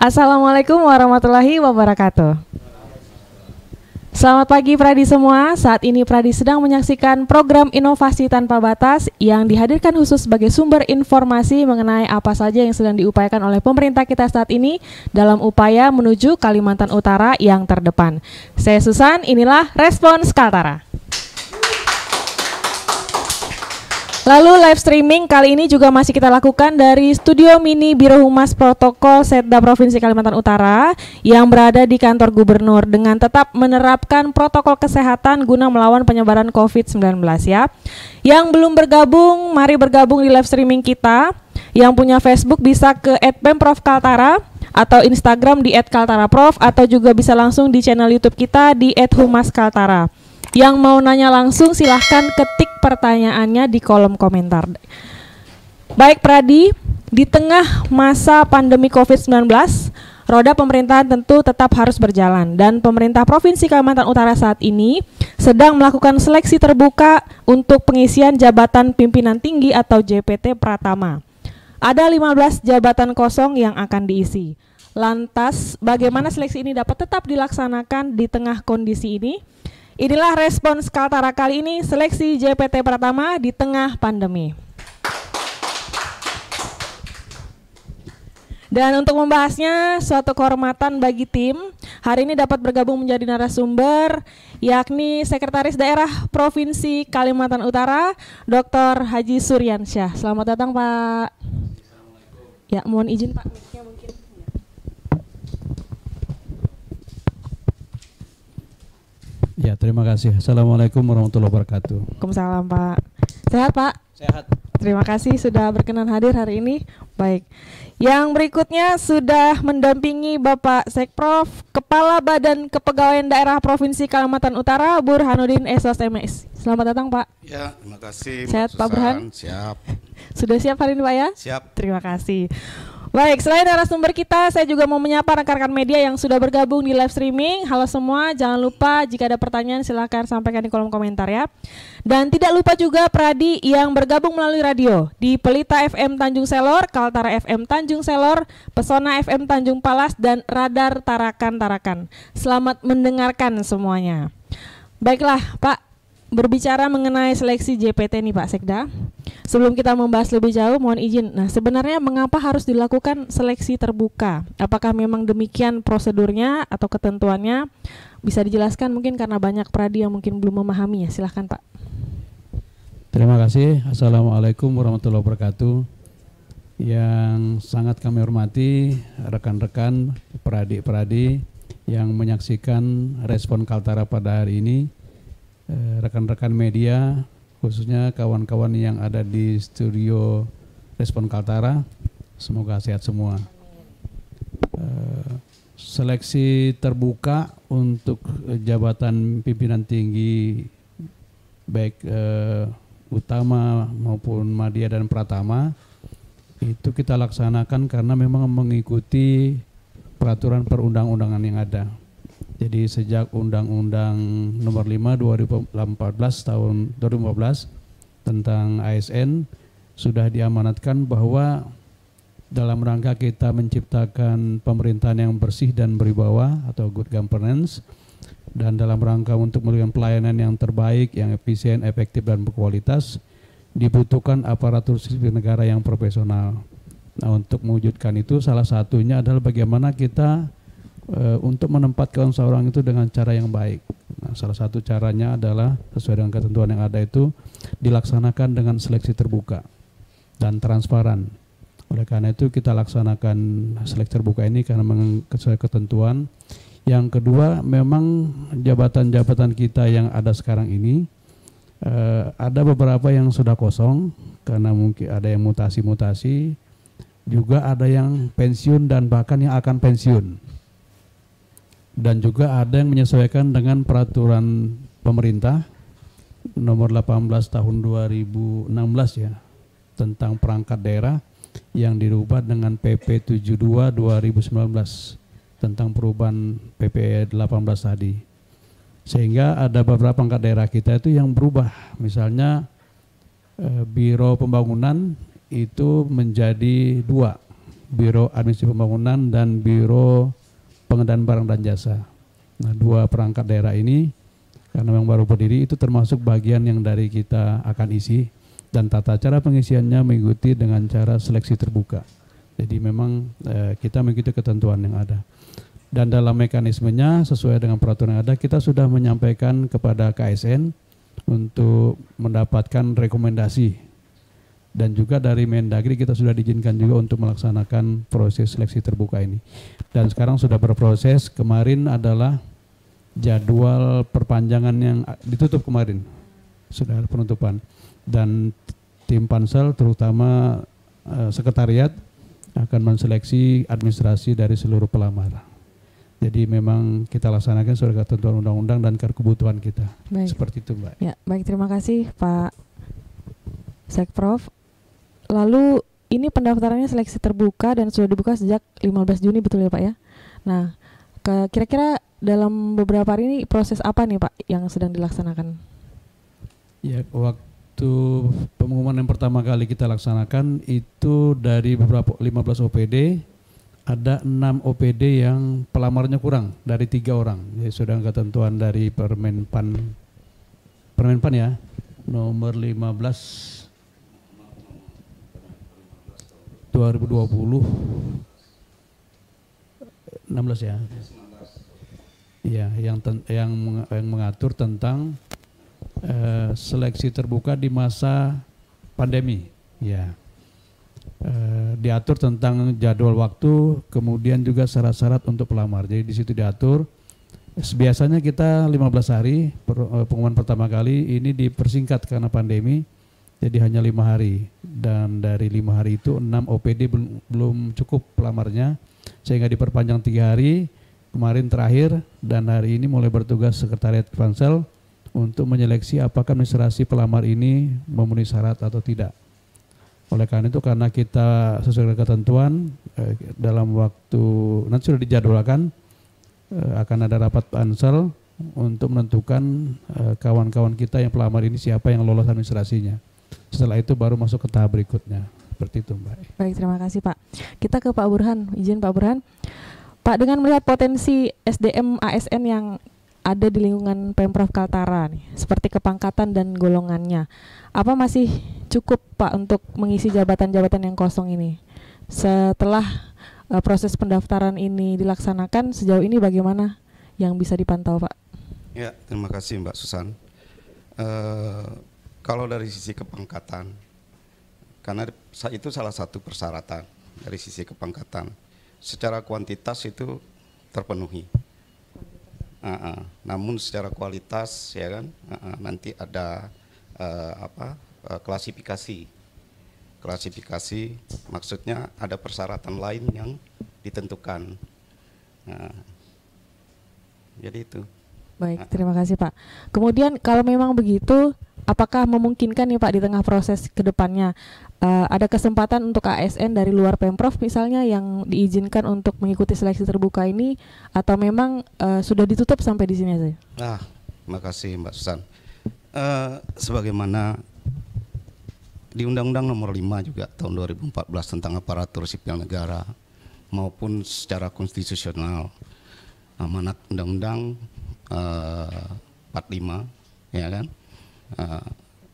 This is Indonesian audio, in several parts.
Assalamualaikum warahmatullahi wabarakatuh. Selamat pagi Pradi semua. Saat ini Pradi sedang menyaksikan program Inovasi Tanpa Batas yang dihadirkan khusus sebagai sumber informasi mengenai apa saja yang sedang diupayakan oleh pemerintah kita saat ini dalam upaya menuju Kalimantan Utara yang terdepan. Saya Susan, inilah Respons Kaltara. Lalu live streaming kali ini juga masih kita lakukan dari studio mini Biro Humas Protokol Setda Provinsi Kalimantan Utara yang berada di kantor gubernur dengan tetap menerapkan protokol kesehatan guna melawan penyebaran COVID-19 ya. Yang belum bergabung, mari bergabung di live streaming kita. Yang punya Facebook bisa ke @pemprov_kaltara atau Instagram di @kaltaraprof atau juga bisa langsung di channel YouTube kita di @humaskaltara. Yang mau nanya langsung silahkan ketik pertanyaannya di kolom komentar. Baik Pradi, di tengah masa pandemi COVID-19, roda pemerintahan tentu tetap harus berjalan dan pemerintah Provinsi Kalimantan Utara saat ini sedang melakukan seleksi terbuka untuk pengisian jabatan pimpinan tinggi atau JPT Pratama. Ada 15 jabatan kosong yang akan diisi. Lantas, bagaimana seleksi ini dapat tetap dilaksanakan di tengah kondisi ini? Inilah Respons Kaltara kali ini, seleksi JPT Pratama di tengah pandemi. Dan untuk membahasnya, suatu kehormatan bagi tim, hari ini dapat bergabung menjadi narasumber, yakni Sekretaris Daerah Provinsi Kalimantan Utara, Dr. Haji Suryansyah. Selamat datang Pak. Ya, mohon izin Pak. Ya, terima kasih. Assalamualaikum warahmatullahi wabarakatuh. Waalaikumsalam Pak. Sehat Pak? Sehat. Terima kasih sudah berkenan hadir hari ini. Baik. Yang berikutnya sudah mendampingi Bapak Sekprov, Kepala Badan Kepegawaian Daerah Provinsi Kalimantan Utara, Burhanuddin Esos MS. Selamat datang Pak. Ya, terima kasih. Sehat Pak Burhan? Siap. Sudah siap hari ini Pak ya? Siap. Terima kasih. Baik, selain narasumber kita, saya juga mau menyapa rekan-rekan media yang sudah bergabung di live streaming. Halo semua, jangan lupa jika ada pertanyaan silahkan sampaikan di kolom komentar ya. Dan tidak lupa juga Pradi yang bergabung melalui radio di Pelita FM Tanjung Selor, Kaltara FM Tanjung Selor, Pesona FM Tanjung Palas, dan Radar Tarakan-Tarakan. Selamat mendengarkan semuanya. Baiklah Pak, berbicara mengenai seleksi JPT nih Pak Sekda. Sebelum kita membahas lebih jauh, mohon izin. Nah, sebenarnya mengapa harus dilakukan seleksi terbuka? Apakah memang demikian prosedurnya atau ketentuannya? Bisa dijelaskan mungkin karena banyak Pradi yang mungkin belum memahaminya. Silahkan Pak. Terima kasih. Assalamualaikum warahmatullahi wabarakatuh. Yang sangat kami hormati rekan-rekan Pradi yang menyaksikan Respon Kaltara pada hari ini. Rekan-rekan media, khususnya kawan-kawan yang ada di studio Respon Kaltara, semoga sehat semua. Seleksi terbuka untuk jabatan pimpinan tinggi baik utama maupun madya dan pratama itu kita laksanakan karena memang mengikuti peraturan perundang-undangan yang ada. Jadi sejak Undang-Undang Nomor 5 2014 tahun 2015 tentang ASN sudah diamanatkan bahwa dalam rangka kita menciptakan pemerintahan yang bersih dan berwibawa atau good governance, dan dalam rangka untuk memberikan pelayanan yang terbaik, yang efisien, efektif dan berkualitas, dibutuhkan aparatur sipil negara yang profesional. Nah, untuk mewujudkan itu salah satunya adalah bagaimana kita untuk menempatkan seorang itu dengan cara yang baik. Nah, salah satu caranya adalah sesuai dengan ketentuan yang ada itu dilaksanakan dengan seleksi terbuka dan transparan. Oleh karena itu kita laksanakan seleksi terbuka ini karena sesuai ketentuan. Yang kedua, memang jabatan-jabatan kita yang ada sekarang ini ada beberapa yang sudah kosong karena mungkin ada yang mutasi-mutasi, juga ada yang pensiun dan bahkan yang akan pensiun. Dan juga ada yang menyesuaikan dengan peraturan pemerintah nomor 18 tahun 2016 ya, tentang perangkat daerah yang dirubah dengan PP 72 2019 tentang perubahan PP 18 tadi. Sehingga ada beberapa perangkat daerah kita itu yang berubah. Misalnya Biro Pembangunan itu menjadi 2, Biro Administrasi Pembangunan, dan Biro Pengadaan Barang dan Jasa. Nah, 2 perangkat daerah ini karena memang baru berdiri itu termasuk bagian yang dari kita akan isi, dan tata cara pengisiannya mengikuti dengan cara seleksi terbuka. Jadi memang kita mengikuti ketentuan yang ada. Dan dalam mekanismenya sesuai dengan peraturan yang ada, kita sudah menyampaikan kepada KSN untuk mendapatkan rekomendasi, dan juga dari Mendagri kita sudah diizinkan juga untuk melaksanakan proses seleksi terbuka ini. Dan sekarang sudah berproses. Kemarin adalah jadwal perpanjangan yang ditutup kemarin, sudah ada penutupan, dan tim pansel terutama sekretariat akan menseleksi administrasi dari seluruh pelamar. Jadi memang kita laksanakan sesuai ketentuan undang-undang dan kebutuhan kita. Baik. Seperti itu, Mbak. Ya, baik, terima kasih Pak Sekprov. Lalu ini pendaftarannya seleksi terbuka dan sudah dibuka sejak 15 Juni, betul ya Pak ya? Nah, kira-kira dalam beberapa hari ini proses apa nih Pak yang sedang dilaksanakan? Ya, waktu pengumuman yang pertama kali kita laksanakan itu dari beberapa 15 OPD, ada 6 OPD yang pelamarnya kurang dari 3 orang. Jadi sudah ketentuan dari Permenpan ya, nomor 15 2020 16 ya. Ya, yang mengatur tentang seleksi terbuka di masa pandemi. Ya, diatur tentang jadwal waktu, kemudian juga syarat-syarat untuk pelamar. Jadi di situ diatur. Biasanya kita 15 hari pengumuman pertama kali, ini dipersingkat karena pandemi, jadi hanya 5 hari. Dan dari 5 hari itu 6 OPD belum cukup pelamarnya, sehingga diperpanjang 3 hari. Kemarin terakhir, dan hari ini mulai bertugas sekretariat pansel untuk menyeleksi apakah administrasi pelamar ini memenuhi syarat atau tidak. Oleh karena itu, karena kita sesuai dengan ketentuan, dalam waktu nanti sudah dijadwalkan akan ada rapat pansel untuk menentukan kawan-kawan kita yang pelamar ini siapa yang lolos administrasinya. Setelah itu baru masuk ke tahap berikutnya. Seperti itu, Mbak. Baik, terima kasih Pak. Kita ke Pak Burhan. Izin Pak Burhan. Pak, dengan melihat potensi SDM ASN yang ada di lingkungan Pemprov Kaltara nih, seperti kepangkatan dan golongannya, apa masih cukup Pak untuk mengisi jabatan-jabatan yang kosong ini? Setelah proses pendaftaran ini dilaksanakan, sejauh ini bagaimana yang bisa dipantau Pak? Ya, terima kasih Mbak Susan. Kalau dari sisi kepangkatan, karena itu salah satu persyaratan dari sisi kepangkatan. Secara kuantitas itu terpenuhi, namun secara kualitas ya kan nanti ada klasifikasi, maksudnya ada persyaratan lain yang ditentukan. Jadi itu. Baik, terima kasih Pak. Kemudian kalau memang begitu, apakah memungkinkan nih Pak di tengah proses kedepannya ada kesempatan untuk ASN dari luar Pemprov misalnya yang diizinkan untuk mengikuti seleksi terbuka ini, atau memang sudah ditutup sampai di sini saja? Terima kasih Mbak Susan. Sebagaimana di Undang-Undang Nomor 5 juga tahun 2014 tentang aparatur sipil negara maupun secara konstitusional, amanat Undang-Undang 45 ya kan,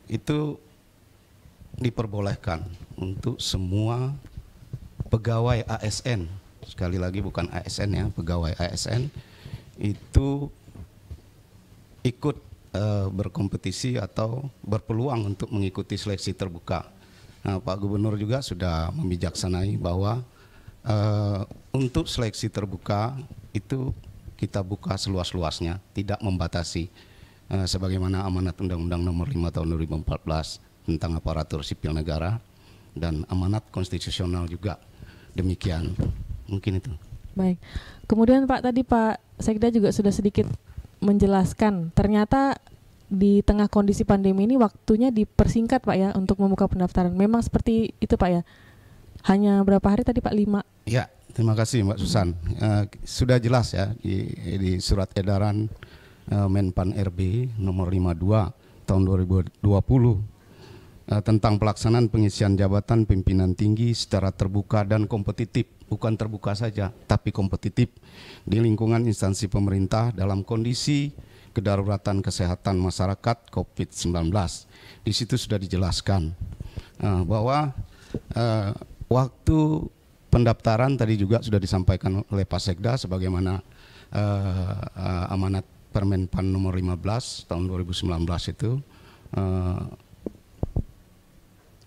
itu diperbolehkan untuk semua pegawai ASN, sekali lagi bukan ASN ya, pegawai ASN itu ikut berkompetisi atau berpeluang untuk mengikuti seleksi terbuka. Nah, Pak Gubernur juga sudah membijaksanai bahwa untuk seleksi terbuka itu kita buka seluas-luasnya, tidak membatasi, sebagaimana amanat Undang-Undang Nomor 5 Tahun 2014 tentang aparatur sipil negara dan amanat konstitusional juga demikian. Mungkin itu. Baik. Kemudian Pak, tadi Pak Sekda juga sudah sedikit menjelaskan, ternyata di tengah kondisi pandemi ini waktunya dipersingkat Pak ya untuk membuka pendaftaran. Memang seperti itu Pak ya? Hanya berapa hari tadi Pak? 5? Ya, terima kasih Mbak Susan. Sudah jelas ya di surat edaran Menpan RB nomor 52 tahun 2020 tentang pelaksanaan pengisian jabatan pimpinan tinggi secara terbuka dan kompetitif, bukan terbuka saja, tapi kompetitif di lingkungan instansi pemerintah dalam kondisi kedaruratan kesehatan masyarakat COVID-19. Di situ sudah dijelaskan bahwa waktu pendaftaran tadi juga sudah disampaikan oleh Pak Sekda sebagaimana amanat Permenpan nomor 15 tahun 2019 itu 15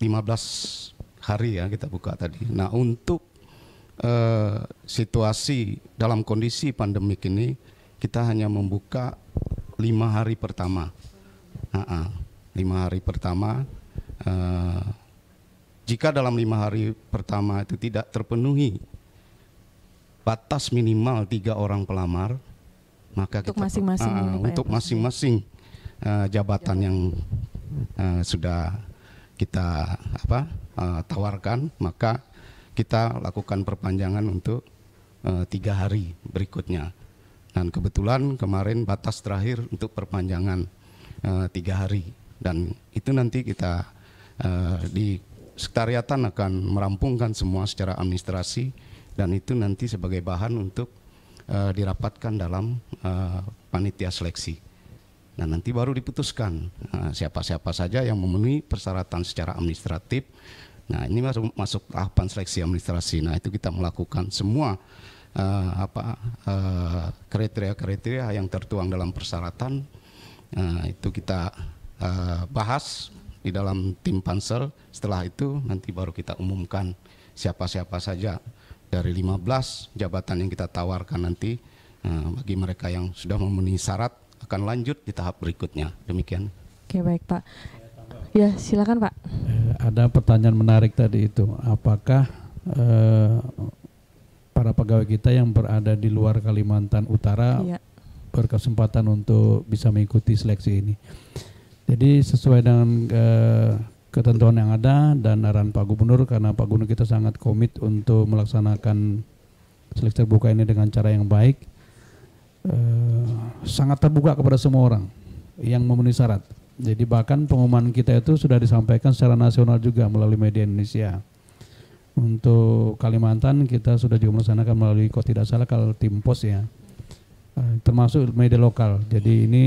hari ya kita buka tadi. Nah, untuk situasi dalam kondisi pandemik ini kita hanya membuka 5 hari pertama. 5 hari pertama. Jika dalam 5 hari pertama itu tidak terpenuhi batas minimal 3 orang pelamar, maka untuk kita masing-masing untuk masing-masing jabatan yang sudah kita tawarkan, maka kita lakukan perpanjangan untuk 3 hari berikutnya. Dan kebetulan kemarin batas terakhir untuk perpanjangan 3 hari, dan itu nanti kita di sekretariatan akan merampungkan semua secara administrasi, dan itu nanti sebagai bahan untuk dirapatkan dalam panitia seleksi. Nah, nanti baru diputuskan siapa-siapa saja yang memenuhi persyaratan secara administratif. Nah, ini masuk tahapan seleksi administrasi. Nah, itu kita melakukan semua kriteria-kriteria yang tertuang dalam persyaratan. Itu kita bahas di dalam tim pansel. Setelah itu nanti baru kita umumkan siapa-siapa saja dari 15 jabatan yang kita tawarkan nanti bagi mereka yang sudah memenuhi syarat akan lanjut di tahap berikutnya. Demikian. Oke, baik Pak. Ya, silakan Pak. Ada pertanyaan menarik tadi itu. Apakah para pegawai kita yang berada di luar Kalimantan Utara berkesempatan untuk bisa mengikuti seleksi ini? Jadi sesuai dengan ketentuan yang ada dan arahan Pak Gubernur, karena Pak Gubernur kita sangat komit untuk melaksanakan seleksi terbuka ini dengan cara yang baik, sangat terbuka kepada semua orang yang memenuhi syarat. Jadi bahkan pengumuman kita itu sudah disampaikan secara nasional juga melalui media Indonesia. Untuk Kalimantan kita sudah juga melaksanakan melalui, kalau tidak salah, kalau tim pos ya, termasuk media lokal. Jadi ini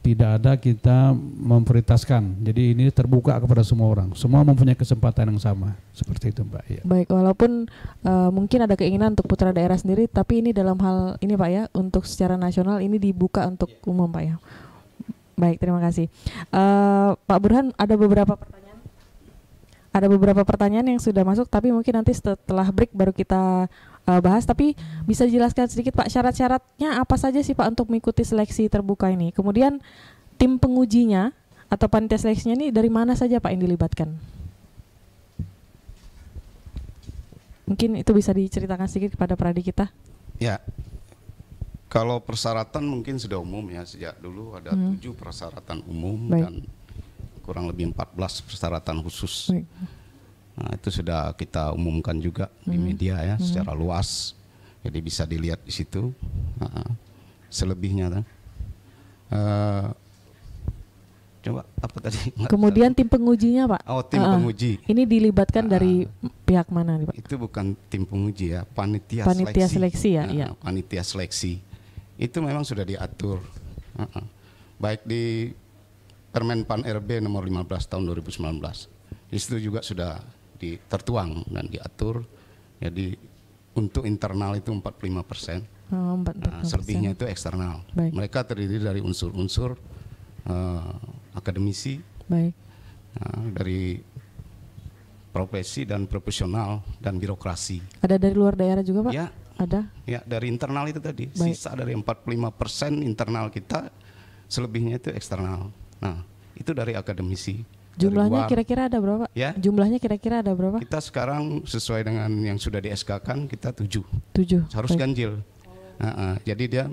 tidak ada kita memprioritaskan. Jadi ini terbuka kepada semua orang. Semua mempunyai kesempatan yang sama. Seperti itu, Mbak. Ya. Baik, walaupun mungkin ada keinginan untuk putra daerah sendiri, tapi ini dalam hal ini Pak ya, untuk secara nasional ini dibuka untuk umum Pak ya. Baik, terima kasih. Pak Burhan, ada beberapa pertanyaan. Ada beberapa pertanyaan yang sudah masuk, tapi mungkin nanti setelah break baru kita bahas, tapi bisa dijelaskan sedikit Pak, syarat-syaratnya apa saja sih Pak untuk mengikuti seleksi terbuka ini? Kemudian tim pengujinya atau panitia seleksinya ini dari mana saja Pak yang dilibatkan? Mungkin itu bisa diceritakan sedikit kepada pradi kita. Ya, kalau persyaratan mungkin sudah umum ya, sejak dulu ada 7 persyaratan umum. Baik. Dan kurang lebih 14 persyaratan khusus. Baik. Nah, itu sudah kita umumkan juga di media ya, secara luas. Jadi bisa dilihat di situ. Selebihnya coba apa tadi? Kemudian tim pengujinya Pak. Oh, tim penguji. Ini dilibatkan dari pihak mana nih Pak? Itu bukan tim penguji ya, panitia seleksi ya. Iya. Panitia seleksi. Itu memang sudah diatur. Baik di Permenpan RB nomor 15 tahun 2019. Di situ juga sudah tertuang dan diatur. Jadi untuk internal itu 45%. Selebihnya itu eksternal. Baik. Mereka terdiri dari unsur-unsur akademisi, baik. Dari profesi dan profesional dan birokrasi. Ada dari luar daerah juga Pak? Ya. Ada? Ya, dari internal itu tadi. Baik. Sisa dari 45% internal kita, selebihnya itu eksternal. Nah, itu dari akademisi. Jumlahnya kira-kira ada berapa? Ya? Jumlahnya kira-kira ada berapa? Kita sekarang sesuai dengan yang sudah di SK-kan, kita 7. Harus baik. ganjil. Jadi dia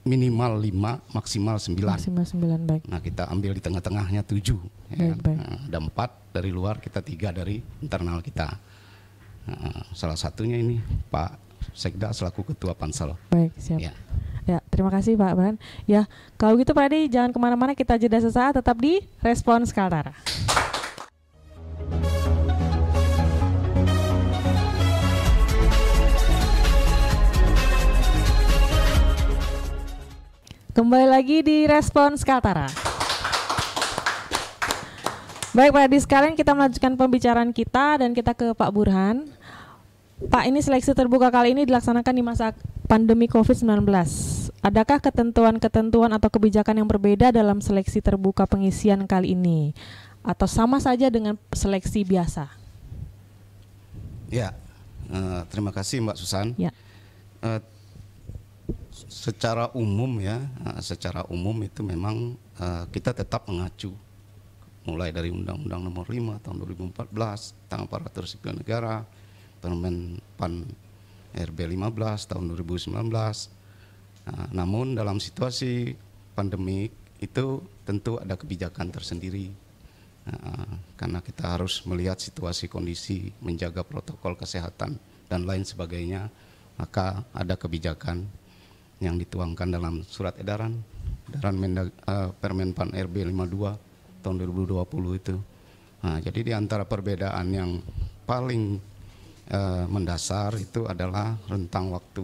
minimal 5, maksimal 9. Maksimal 9, baik. Nah, kita ambil di tengah-tengahnya 7. Ya, baik. Ada 4 dari luar, kita 3 dari internal kita. Salah satunya ini Pak Sekda selaku Ketua Pansel. Baik, siap. Ya, terima kasih Pak Burhan. Ya, kalau gitu Pak Adi jangan kemana-mana, kita jeda sesaat, tetap di Respons Kaltara. Kembali lagi di Respons Kaltara. Baik Pak Adi, sekalian kita melanjutkan pembicaraan kita dan kita ke Pak Burhan. Pak, ini seleksi terbuka kali ini dilaksanakan di masa pandemi COVID-19. Adakah ketentuan-ketentuan atau kebijakan yang berbeda dalam seleksi terbuka pengisian kali ini? Atau sama saja dengan seleksi biasa? Ya, terima kasih Mbak Susan. Ya. Secara umum ya, secara umum itu memang kita tetap mengacu mulai dari Undang-Undang Nomor 5 tahun 2014 tentang aparatur sipil negara, Permen PAN RB 15 tahun 2019. Namun dalam situasi pandemik itu tentu ada kebijakan tersendiri. Karena kita harus melihat situasi kondisi, menjaga protokol kesehatan dan lain sebagainya, maka ada kebijakan yang dituangkan dalam surat edaran Permen PAN RB 52 tahun 2020 itu. Jadi di antara perbedaan yang paling mendasar itu adalah rentang waktu.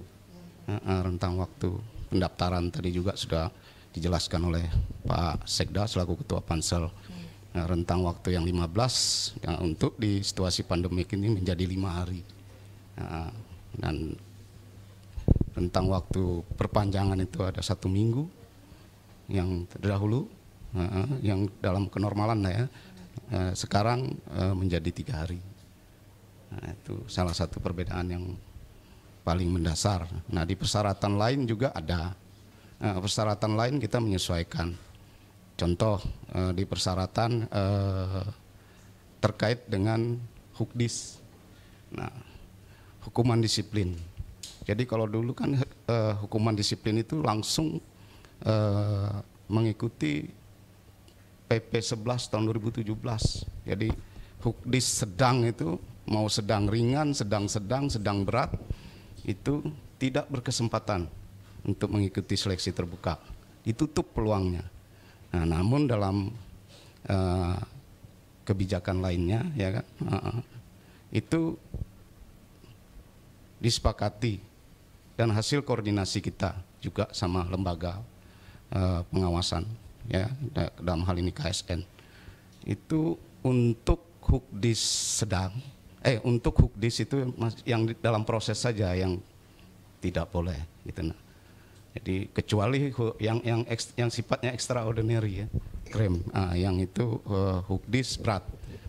Rentang waktu pendaftaran tadi juga sudah dijelaskan oleh Pak Sekda selaku Ketua Pansel. Rentang waktu yang 15 untuk di situasi pandemik ini menjadi 5 hari. Dan rentang waktu perpanjangan itu ada 1 minggu yang terdahulu, yang dalam kenormalan ya, sekarang menjadi 3 hari. Itu salah satu perbedaan yang paling mendasar. Nah, di persyaratan lain juga ada. Persyaratan lain kita menyesuaikan. Contoh di persyaratan terkait dengan hukdis, nah, hukuman disiplin. Jadi kalau dulu kan hukuman disiplin itu langsung mengikuti PP 11 tahun 2017. Jadi hukdis sedang itu mau sedang ringan, sedang berat itu tidak berkesempatan untuk mengikuti seleksi terbuka. Ditutup peluangnya. Nah, namun dalam kebijakan lainnya ya kan, itu disepakati dan hasil koordinasi kita juga sama lembaga pengawasan ya, dalam hal ini KSN, itu untuk hukdis sedang, untuk hukdis itu yang dalam proses saja yang tidak boleh gitu. Nah, jadi kecuali yang sifatnya extraordinary ya, krim, yang itu hukdis berat,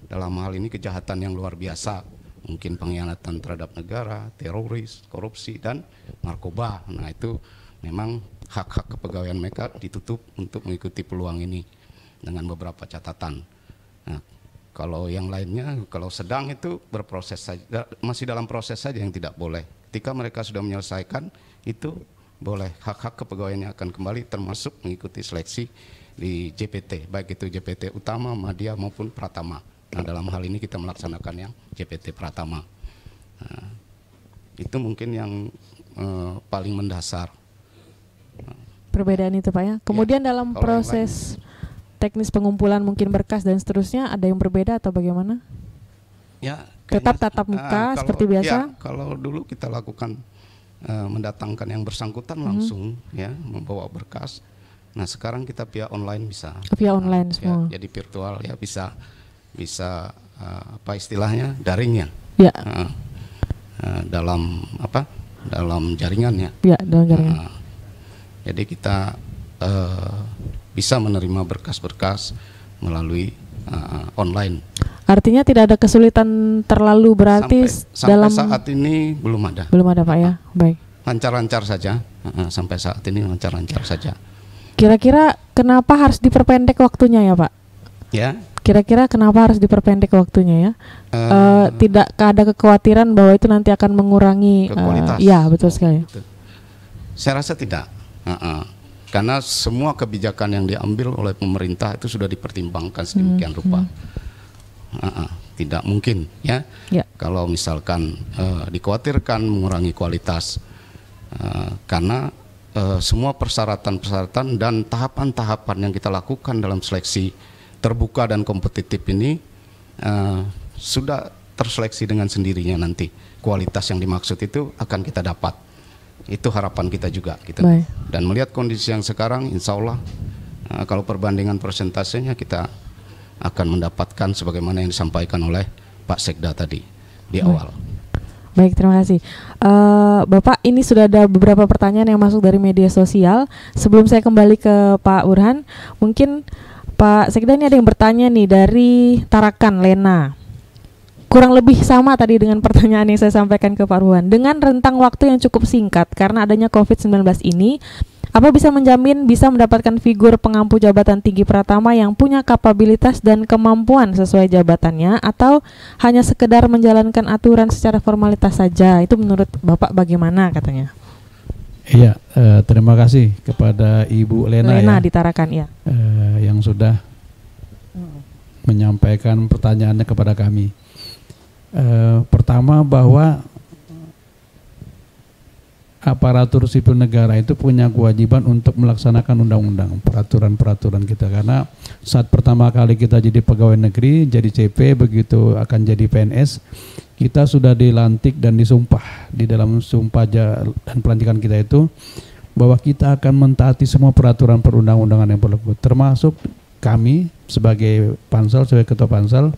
dalam hal ini kejahatan yang luar biasa, mungkin pengkhianatan terhadap negara, teroris, korupsi dan narkoba. Nah, itu memang hak-hak kepegawaian mereka ditutup untuk mengikuti peluang ini dengan beberapa catatan. Nah, kalau yang lainnya, kalau sedang itu berproses saja, masih dalam proses saja yang tidak boleh. Ketika mereka sudah menyelesaikan itu boleh, hak-hak kepegawaiannya akan kembali, termasuk mengikuti seleksi di JPT, baik itu JPT utama, madya maupun pratama. Nah, dalam hal ini kita melaksanakan yang JPT pratama. Nah, itu mungkin yang paling mendasar. Perbedaan itu Pak ya. Kemudian ya, dalam proses teknis pengumpulan mungkin berkas dan seterusnya ada yang berbeda atau bagaimana? Ya, tetap tatap muka seperti biasa? Ya, kalau dulu kita lakukan mendatangkan yang bersangkutan langsung ya, membawa berkas. Nah, sekarang kita via online bisa. Via online semua. Ya, jadi virtual ya, bisa apa istilahnya, daring ya. Ya. Dalam apa? Dalam jaringan ya. Ya, dalam jaringan. Jadi kita bisa menerima berkas-berkas melalui online. Artinya tidak ada kesulitan terlalu berarti sampai saat ini belum ada. Belum ada Pak ya, baik. Lancar-lancar saja, sampai saat ini lancar-lancar saja. Kira-kira kenapa harus diperpendek waktunya ya Pak? Ya. Kira-kira kenapa harus diperpendek waktunya ya? Tidak ada kekhawatiran bahwa itu nanti akan mengurangi kualitas? Ya, betul sekali. Betul. Saya rasa tidak. Karena semua kebijakan yang diambil oleh pemerintah itu sudah dipertimbangkan sedemikian rupa. Tidak mungkin ya, kalau misalkan dikhawatirkan mengurangi kualitas, karena semua persyaratan-persyaratan dan tahapan-tahapan yang kita lakukan dalam seleksi terbuka dan kompetitif ini sudah terseleksi dengan sendirinya. Nanti kualitas yang dimaksud itu akan kita dapat Itu harapan kita juga. Baik. Dan melihat kondisi yang sekarang, insya Allah kalau perbandingan persentasenya kita akan mendapatkan sebagaimana yang disampaikan oleh Pak Sekda tadi di awal. Baik, terima kasih. Bapak, ini sudah ada beberapa pertanyaan yang masuk dari media sosial. Sebelum saya kembali ke Pak Burhan, mungkin Pak Sekda ini ada yang bertanya nih dari Tarakan, Lena. Kurang lebih sama tadi dengan pertanyaan yang saya sampaikan ke Pak Burhan. Dengan rentang waktu yang cukup singkat karena adanya COVID-19 ini, apa bisa menjamin bisa mendapatkan figur pengampu jabatan tinggi Pratama yang punya kapabilitas dan kemampuan sesuai jabatannya, atau hanya sekedar menjalankan aturan secara formalitas saja? Itu menurut Bapak bagaimana katanya? Iya, terima kasih kepada Ibu Lena ya, di Tarakan ya, yang sudah menyampaikan pertanyaannya kepada kami. Pertama, bahwa aparatur sipil negara itu punya kewajiban untuk melaksanakan undang-undang, peraturan-peraturan kita. Karena saat pertama kali kita jadi pegawai negeri, jadi CP, begitu akan jadi PNS, kita sudah dilantik dan disumpah di dalam sumpah dan pelantikan kita itu bahwa kita akan mentaati semua peraturan perundang-undangan yang berlaku, termasuk kami sebagai Pansel, sebagai ketua Pansel.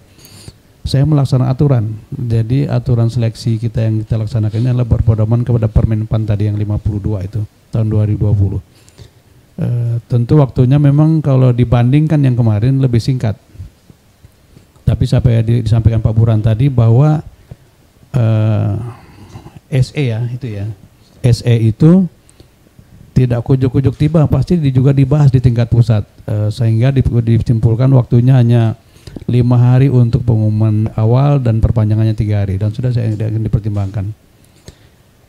Saya melaksanakan aturan. Jadi aturan seleksi kita yang kita laksanakan ini adalah berpedoman kepada Permenpan tadi yang 52 itu tahun 2020. Tentu waktunya memang kalau dibandingkan yang kemarin lebih singkat. Tapi sampai disampaikan Pak Burhan tadi bahwa SE ya itu ya. SE itu tidak kujuk-kujuk tiba, pasti juga dibahas di tingkat pusat, sehingga disimpulkan waktunya hanya 5 hari untuk pengumuman awal dan perpanjangannya 3 hari, dan sudah saya akan dipertimbangkan.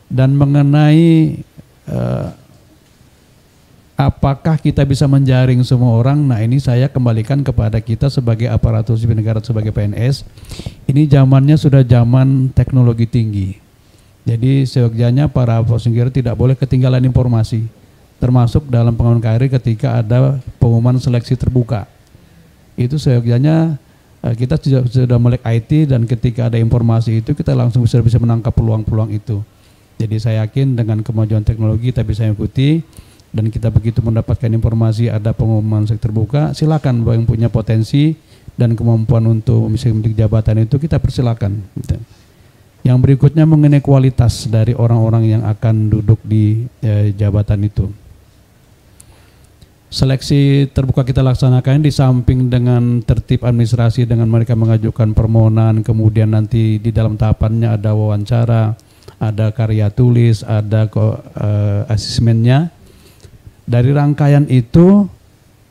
Dan mengenai apakah kita bisa menjaring semua orang, nah ini saya kembalikan kepada kita sebagai aparatur sipil negara, sebagai PNS. Ini zamannya sudah zaman teknologi tinggi. Jadi seyogyanya para penyelenggara tidak boleh ketinggalan informasi, termasuk dalam pengambilan karir ketika ada pengumuman seleksi terbuka. Itu seyogyanya kita sudah melek IT, dan ketika ada informasi itu kita langsung bisa menangkap peluang-peluang itu. Jadi saya yakin dengan kemajuan teknologi kita bisa ikuti, dan kita begitu mendapatkan informasi ada pengumuman seleksi terbuka, silakan yang punya potensi dan kemampuan untuk memiliki jabatan itu kita persilakan. Yang berikutnya mengenai kualitas dari orang-orang yang akan duduk di jabatan itu. Seleksi terbuka kita laksanakan di samping dengan tertib administrasi dengan mereka mengajukan permohonan, kemudian nanti di dalam tahapannya ada wawancara, ada karya tulis, ada asesmennya. Dari rangkaian itu,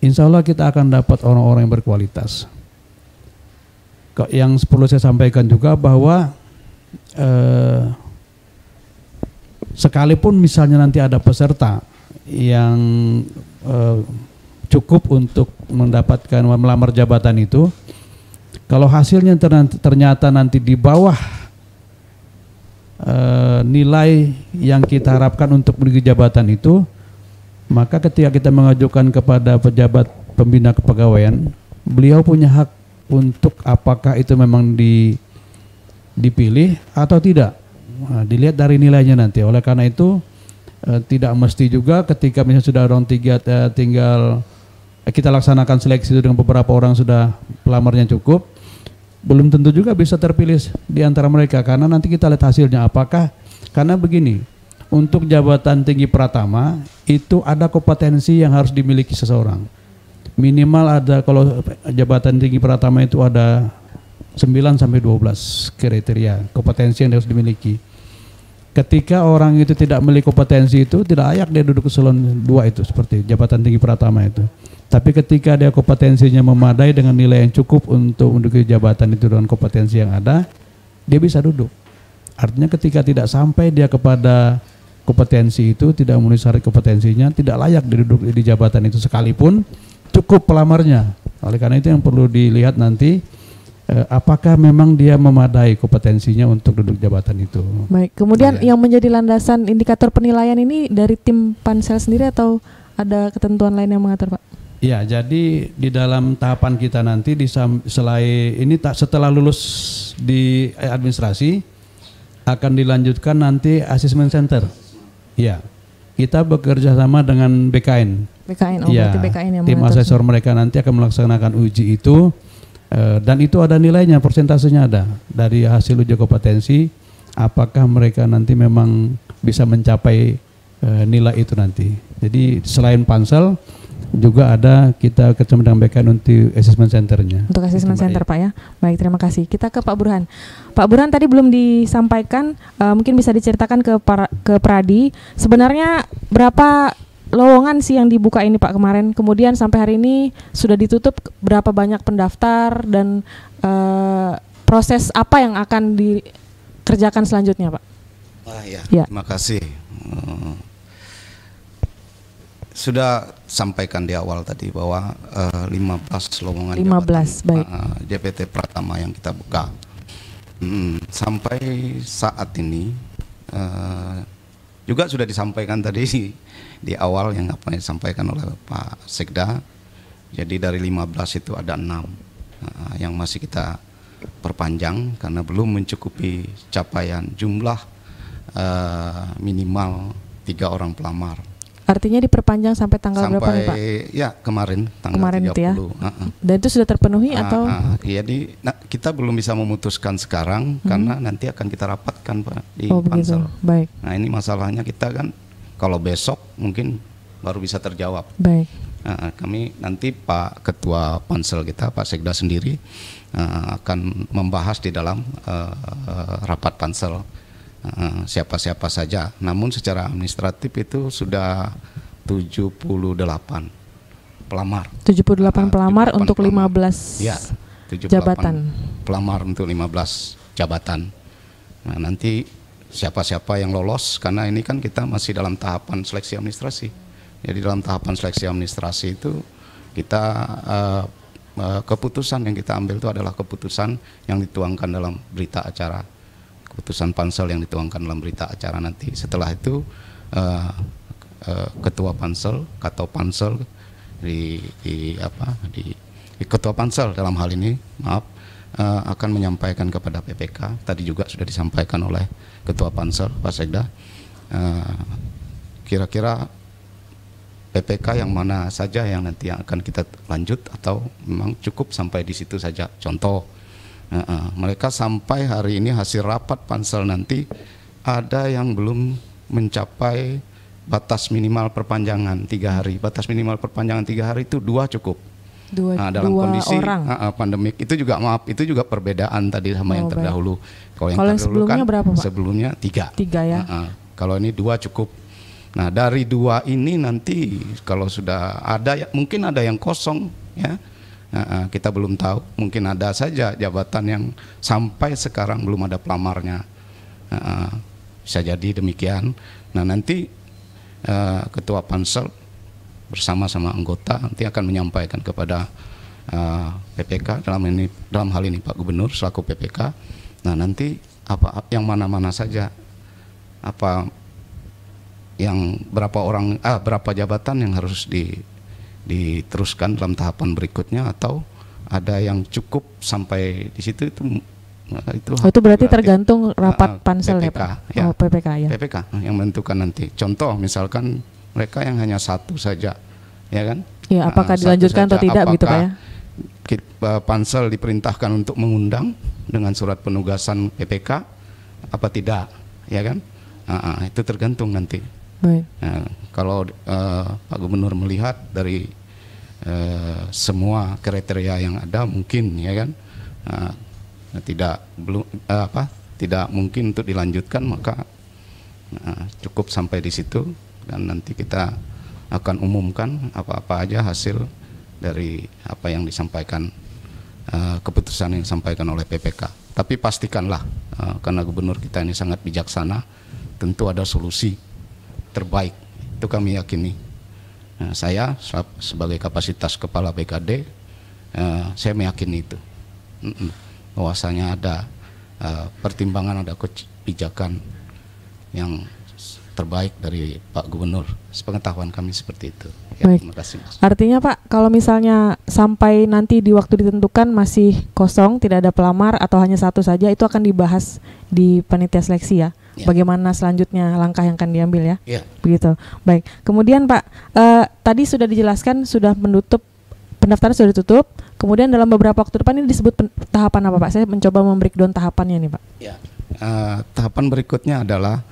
insya Allah kita akan dapat orang-orang yang berkualitas. Yang perlu saya sampaikan juga bahwa sekalipun misalnya nanti ada peserta yang cukup untuk mendapatkan melamar jabatan itu, kalau hasilnya ternyata nanti di bawah nilai yang kita harapkan untuk menuju jabatan itu, maka ketika kita mengajukan kepada pejabat pembina kepegawaian, beliau punya hak untuk apakah itu memang dipilih atau tidak. Nah, dilihat dari nilainya nanti. Oleh karena itu tidak mesti juga ketika misalnya sudah orang tinggal kita laksanakan seleksi itu dengan beberapa orang sudah pelamarnya cukup, belum tentu juga bisa terpilih di antara mereka, karena nanti kita lihat hasilnya apakah. Karena begini, untuk jabatan tinggi Pratama itu ada kompetensi yang harus dimiliki seseorang. Minimal ada, kalau jabatan tinggi Pratama itu ada 9 sampai 12 kriteria kompetensi yang harus dimiliki. Ketika orang itu tidak memiliki kompetensi itu, tidak layak dia duduk eselon 2 itu, seperti jabatan tinggi Pratama itu. Tapi ketika dia kompetensinya memadai dengan nilai yang cukup untuk menduduki jabatan itu dengan kompetensi yang ada, dia bisa duduk. Artinya ketika tidak sampai dia kepada kompetensi itu, tidak memenuhi syarat kompetensinya, tidak layak duduk di jabatan itu sekalipun cukup pelamarnya. Oleh karena itu yang perlu dilihat nanti, apakah memang dia memadai kompetensinya untuk duduk jabatan itu. Baik, kemudian yang menjadi landasan indikator penilaian ini dari tim pansel sendiri atau ada ketentuan lain yang mengatur, Pak? Ya, jadi di dalam tahapan kita nanti selain ini setelah lulus di administrasi akan dilanjutkan nanti asesmen center. Ya, kita bekerja sama dengan BKN. BKN, Ya, berarti BKN yang tim mengatur. asesor mereka nanti akan melaksanakan uji itu, dan itu ada nilainya, persentasenya ada dari hasil uji kompetensi. Apakah mereka nanti memang bisa mencapai nilai itu nanti. Jadi selain pansel juga ada kita ketemu dengan BKN untuk assessment centernya. Untuk assessment Itu, Mbak, center ya. Pak ya. Baik, terima kasih. Kita ke Pak Burhan. Pak Burhan tadi belum disampaikan, mungkin bisa diceritakan ke Pradi. Sebenarnya berapa lowongan sih yang dibuka ini Pak kemarin? Kemudian sampai hari ini sudah ditutup berapa banyak pendaftar dan proses apa yang akan dikerjakan selanjutnya Pak? Ya. Terima kasih. Sudah sampaikan di awal tadi bahwa 15 lowongan 15, baik. JPT Pratama yang kita buka. Sampai saat ini juga sudah disampaikan tadi di awal yang apa yang disampaikan oleh Pak Sekda. Jadi dari 15 itu ada 6 yang masih kita perpanjang karena belum mencukupi capaian jumlah minimal 3 orang pelamar. Artinya diperpanjang sampai tanggal berapa nih Pak? Ya kemarin tanggal Kemarin 30. itu ya? Dan itu sudah terpenuhi atau? Jadi kita belum bisa memutuskan sekarang karena nanti akan kita rapatkan Pak di begitu. pansel. Baik. Nah ini masalahnya kita kan kalau besok mungkin baru bisa terjawab. Baik. Kami nanti Pak Ketua Pansel kita Pak Sekda sendiri akan membahas di dalam rapat pansel siapa-siapa saja. Namun secara administratif itu sudah 78 pelamar. 78 pelamar untuk 15 ya, 78 jabatan. Pelamar untuk 15 jabatan. Nah, nanti siapa-siapa yang lolos karena ini kan kita masih dalam tahapan seleksi administrasi. Jadi dalam tahapan seleksi administrasi itu kita keputusan yang kita ambil itu adalah keputusan yang dituangkan dalam berita acara. Keputusan pansel yang dituangkan dalam berita acara nanti. Setelah itu ketua pansel atau pansel di ketua pansel dalam hal ini akan menyampaikan kepada PPK. Tadi juga sudah disampaikan oleh ketua pansel Pak Sekda. Kira-kira PPK yang mana saja yang nanti yang akan kita lanjut atau memang cukup sampai di situ saja. Contoh, mereka sampai hari ini hasil rapat pansel nanti ada yang belum mencapai batas minimal perpanjangan 3 hari. Batas minimal perpanjangan 3 hari itu 2 cukup. Dalam kondisi pandemik itu juga itu juga perbedaan tadi sama yang terdahulu. Kalau yang sebelumnya kan, berapa Pak? Sebelumnya 3. 3 ya. Kalau ini 2 cukup. Nah dari 2 ini nanti kalau sudah ada mungkin ada yang kosong ya. Kita belum tahu, mungkin ada saja jabatan yang sampai sekarang belum ada pelamarnya, bisa jadi demikian. Nah nanti ketua pansel bersama-sama anggota nanti akan menyampaikan kepada PPK dalam hal ini Pak Gubernur selaku PPK. Nah nanti apa yang mana-mana saja, apa yang berapa jabatan yang harus diteruskan dalam tahapan berikutnya atau ada yang cukup sampai di situ itu berarti tergantung rapat pansel PPK, ya Pak? PPK ya. PPK yang menentukan nanti. Contoh misalkan mereka yang hanya 1 saja, ya kan? Ya, apakah dilanjutkan atau tidak begitu Pak ya? Pansel diperintahkan untuk mengundang dengan surat penugasan PPK apa tidak, ya kan? Itu tergantung nanti. Baik. Kalau Pak Gubernur melihat dari semua kriteria yang ada mungkin ya kan tidak mungkin untuk dilanjutkan maka cukup sampai di situ dan nanti kita akan umumkan apa-apa aja hasil dari apa yang disampaikan keputusan yang disampaikan oleh PPK. Tapi pastikanlah karena Gubernur kita ini sangat bijaksana, tentu ada solusi terbaik, itu kami yakini. Saya sebagai kapasitas kepala BKD, saya meyakini itu. Bahwasanya ada pertimbangan, ada kebijakan yang terbaik dari Pak Gubernur. Sepengetahuan kami seperti itu. Ya, baik. Terima kasih, Mas. Artinya Pak, kalau misalnya sampai nanti di waktu ditentukan masih kosong, tidak ada pelamar atau hanya 1 saja, itu akan dibahas di panitia seleksi ya Ya. bagaimana selanjutnya langkah yang akan diambil ya. Ya. Begitu. Baik. Kemudian Pak, tadi sudah dijelaskan sudah pendaftaran sudah ditutup. Kemudian dalam beberapa waktu depan ini disebut tahapan apa Pak? Saya mencoba membreakdown tahapannya nih Pak. Ya. Tahapan berikutnya adalah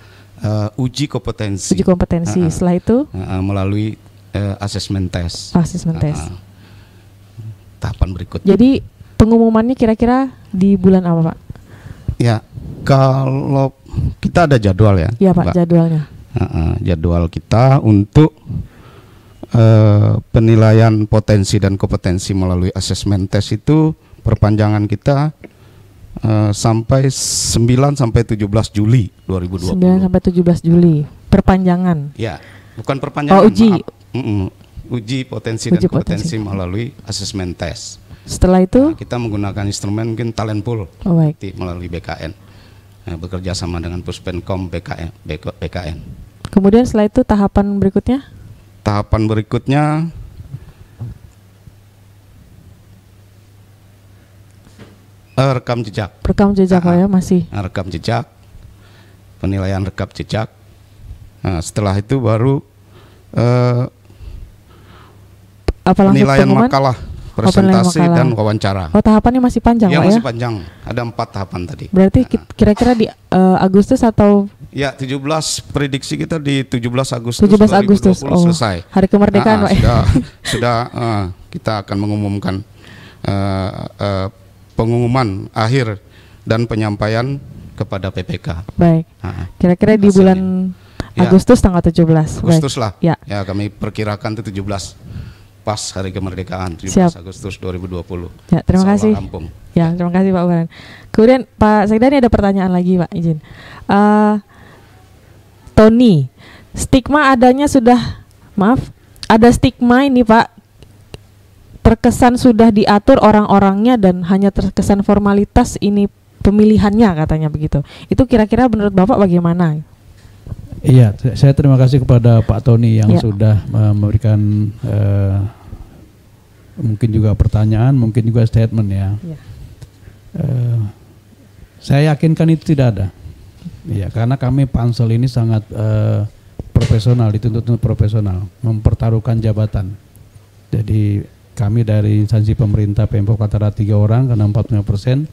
uji kompetensi. Uji kompetensi. Setelah itu melalui asesmen tes. asesmen tes. Tahapan berikutnya. Jadi pengumumannya kira-kira di bulan apa Pak? Ya, kalau kita ada jadwal ya. Iya Pak, Mbak. jadwalnya. Jadwal kita untuk penilaian potensi dan kompetensi melalui asesmen tes itu perpanjangan kita sampai 9 sampai 17 Juli 2020. 9 sampai 17 Juli. Perpanjangan. Ya, bukan perpanjangan. uji. Uji potensi Uji dan kompetensi melalui asesmen tes. Setelah itu Kita menggunakan instrumen mungkin talent pool baik. melalui BKN. Bekerja sama dengan Puspenkom BKN. Kemudian setelah itu tahapan berikutnya? Tahapan berikutnya rekam jejak. Rekam jejak Pak ya masih. Rekam jejak, penilaian rekam jejak. Setelah itu baru penilaian pengumuman? makalah, presentasi makalah. dan wawancara. Tahapannya masih panjang Ya Pak masih ya? panjang, ada 4 tahapan tadi. Berarti kira-kira di Agustus atau Ya 17 prediksi kita di 17 Agustus 17 Agustus 2020 selesai. Hari kemerdekaan Pak ya? Sudah kita akan mengumumkan pengumuman akhir dan penyampaian kepada PPK. Baik. Kira-kira di bulan Ya. Agustus tanggal 17. Agustus lah. Ya. Ya kami perkirakan itu 17 pas hari kemerdekaan 17 Siap. Agustus 2020. Ya, terima Insya kasih. Allah rampung. Ya, terima kasih Pak Baran. Kemudian Pak Sekda ini ada pertanyaan lagi Pak, izin. Tony, ada stigma ini Pak, terkesan sudah diatur orang-orangnya dan hanya terkesan formalitas ini pemilihannya katanya begitu. Itu kira-kira menurut Bapak bagaimana? Iya, saya terima kasih kepada Pak Tony yang sudah memberikan mungkin juga pertanyaan, mungkin juga statement ya. Saya yakinkan itu tidak ada. Ya, karena kami Pansel ini sangat profesional, dituntut untuk profesional, mempertaruhkan jabatan. Jadi kami dari instansi pemerintah Pemprov Kaltara 3 orang karena 45%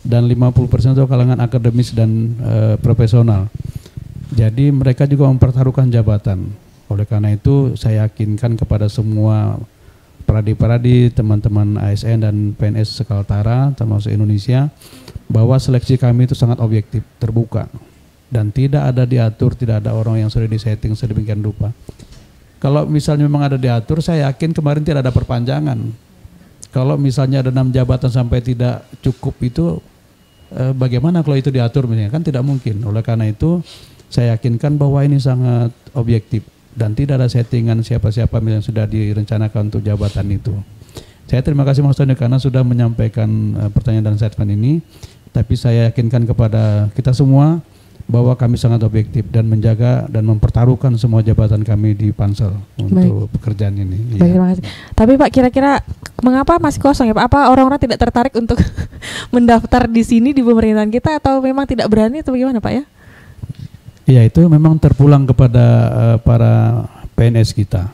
dan 50% itu kalangan akademis dan profesional. Jadi mereka juga mempertaruhkan jabatan. Oleh karena itu saya yakinkan kepada semua pradi-pradi, teman-teman ASN dan PNS sekaltara termasuk Indonesia bahwa seleksi kami itu sangat objektif, terbuka dan tidak ada diatur, tidak ada orang yang sudah disetting sedemikian rupa. Kalau misalnya memang ada diatur, saya yakin kemarin tidak ada perpanjangan. Kalau misalnya ada 6 jabatan sampai tidak cukup itu bagaimana kalau itu diatur misalnya, kan tidak mungkin. Oleh karena itu saya yakinkan bahwa ini sangat objektif dan tidak ada settingan siapa-siapa yang sudah direncanakan untuk jabatan itu. Saya terima kasih Mas Tony karena sudah menyampaikan pertanyaan dan statement ini. Tapi saya yakinkan kepada kita semua bahwa kami sangat objektif dan menjaga dan mempertaruhkan semua jabatan kami di Pansel untuk pekerjaan ini. Baik, terima kasih. Tapi Pak, kira-kira mengapa masih kosong ya Pak? Apa orang-orang tidak tertarik untuk mendaftar di sini di pemerintahan kita atau memang tidak berani atau bagaimana Pak ya? Ya, itu memang terpulang kepada para PNS kita.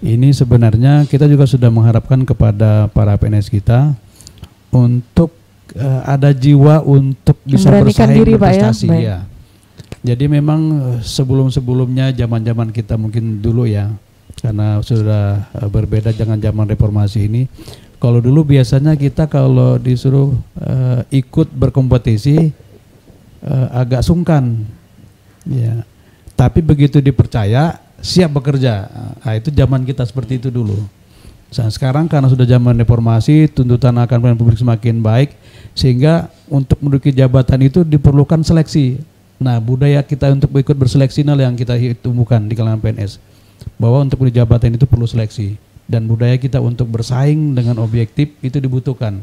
Ini sebenarnya kita juga sudah mengharapkan kepada para PNS kita untuk ada jiwa untuk bisa bersaing berprestasi ya. Jadi memang sebelum-sebelumnya zaman-zaman kita mungkin dulu ya, karena sudah berbeda dengan zaman reformasi ini. Kalau dulu biasanya kita kalau disuruh ikut berkompetisi agak sungkan. Ya, tapi begitu dipercaya siap bekerja. Nah, itu zaman kita seperti itu dulu. Nah, sekarang karena sudah zaman reformasi, tuntutan akan pelayanan publik semakin baik, sehingga untuk menduduki jabatan itu diperlukan seleksi. Nah, budaya kita untuk ikut berseleksi inilah yang kita tumbuhkan di kalangan PNS, bahwa untuk menduduki jabatan itu perlu seleksi dan budaya kita untuk bersaing dengan objektif itu dibutuhkan.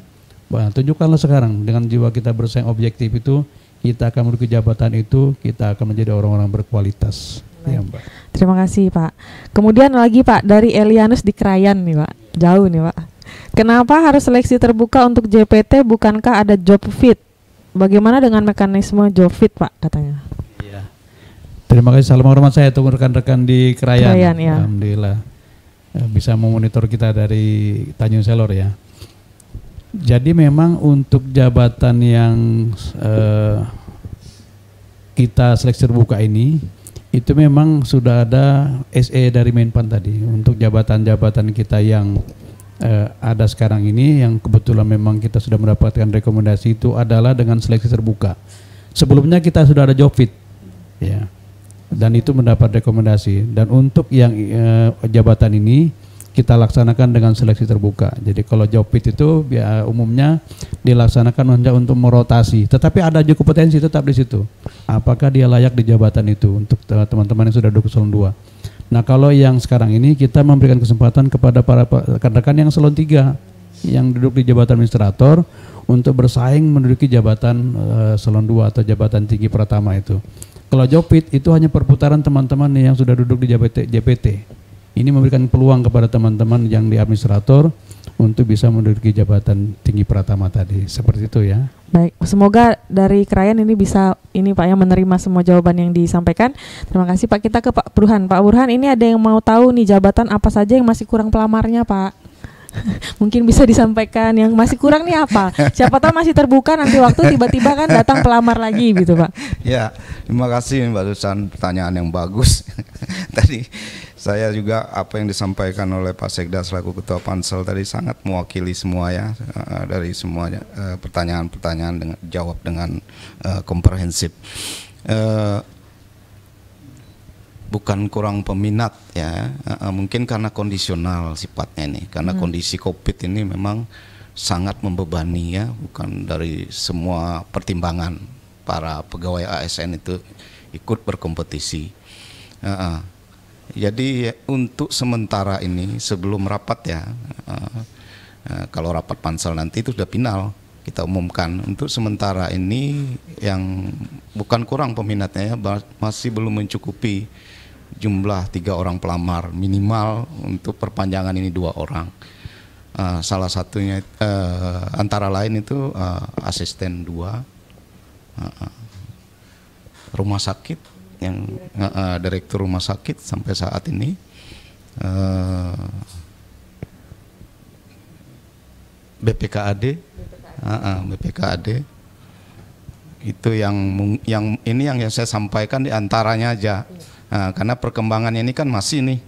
Nah, tunjukkanlah sekarang dengan jiwa kita bersaing objektif itu. Kita akan menduduki jabatan itu, kita akan menjadi orang-orang berkualitas. Ya, Mbak. Terima kasih Pak. Kemudian lagi Pak, dari Elianus di Krayan nih Pak, jauh nih Pak. Kenapa harus seleksi terbuka untuk JPT, bukankah ada job fit? Bagaimana dengan mekanisme job fit Pak katanya? Terima kasih, salam hormat saya untuk rekan-rekan di Krayan. Krayan, ya. Alhamdulillah bisa memonitor kita dari Tanjung Selor ya. Jadi memang untuk jabatan yang kita seleksi terbuka ini, itu memang sudah ada SE dari Menpan tadi. Untuk jabatan-jabatan kita yang ada sekarang ini, yang kebetulan memang kita sudah mendapatkan rekomendasi, itu adalah dengan seleksi terbuka. Sebelumnya kita sudah ada job fit, ya, dan itu mendapat rekomendasi. Dan untuk yang jabatan ini kita laksanakan dengan seleksi terbuka. Jadi kalau job fit itu umumnya dilaksanakan hanya untuk merotasi, tetapi ada juga kompetensi tetap di situ. Apakah dia layak di jabatan itu untuk teman-teman yang sudah duduk eselon 2. Nah, kalau yang sekarang ini kita memberikan kesempatan kepada para rekan-rekan yang eselon 3 yang duduk di jabatan administrator untuk bersaing menduduki jabatan eselon 2 atau jabatan tinggi pertama itu. Kalau job fit itu hanya perputaran teman-teman yang sudah duduk di JPT. Ini memberikan peluang kepada teman-teman yang di administrator untuk bisa menduduki jabatan tinggi pertama tadi. Seperti itu ya. Baik, semoga dari Krayan ini bisa Pak ya menerima semua jawaban yang disampaikan. Terima kasih Pak. Kita ke Pak Burhan. Pak Burhan, ini ada yang mau tahu nih jabatan apa saja yang masih kurang pelamarnya Pak? Mungkin bisa disampaikan yang masih kurang nih apa? Siapa tahu masih terbuka nanti waktu tiba-tiba kan datang pelamar lagi gitu Pak. Ya, terima kasih Mbak Susan, pertanyaan yang bagus. Tadi saya juga apa yang disampaikan oleh Pak Sekda selaku Ketua Pansel tadi sangat mewakili semua ya, dari semuanya pertanyaan-pertanyaan dengan jawab dengan komprehensif. Bukan kurang peminat ya, mungkin karena kondisional sifatnya ini, karena kondisi COVID ini memang sangat membebani ya, bukan dari semua pertimbangan para pegawai ASN itu ikut berkompetisi. Jadi untuk sementara ini sebelum rapat ya, kalau rapat pansel nanti itu sudah final kita umumkan. Untuk sementara ini yang bukan kurang peminatnya ya, masih belum mencukupi jumlah 3 orang pelamar, minimal untuk perpanjangan ini 2 orang. Salah satunya antara lain itu asisten 2, rumah sakit yang direktur rumah sakit sampai saat ini, BPKAD itu yang ini yang saya sampaikan diantaranya aja. Karena perkembangannya ini kan masih nih,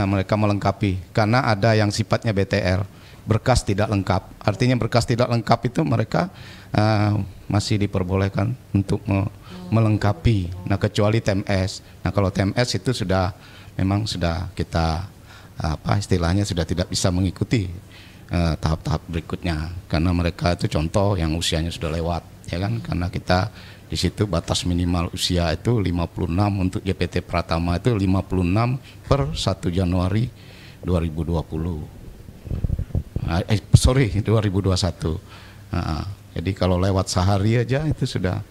mereka melengkapi karena ada yang sifatnya BTR, berkas tidak lengkap. Artinya berkas tidak lengkap itu mereka masih diperbolehkan untuk melengkapi. Nah, kecuali TMS. Nah, kalau TMS itu memang sudah kita istilahnya sudah tidak bisa mengikuti tahap-tahap berikutnya karena mereka itu contoh yang usianya sudah lewat ya kan, karena kita di situ batas minimal usia itu 56, untuk JPT Pratama itu 56 per 1 Januari 2020. 2021. Jadi kalau lewat sehari aja itu sudah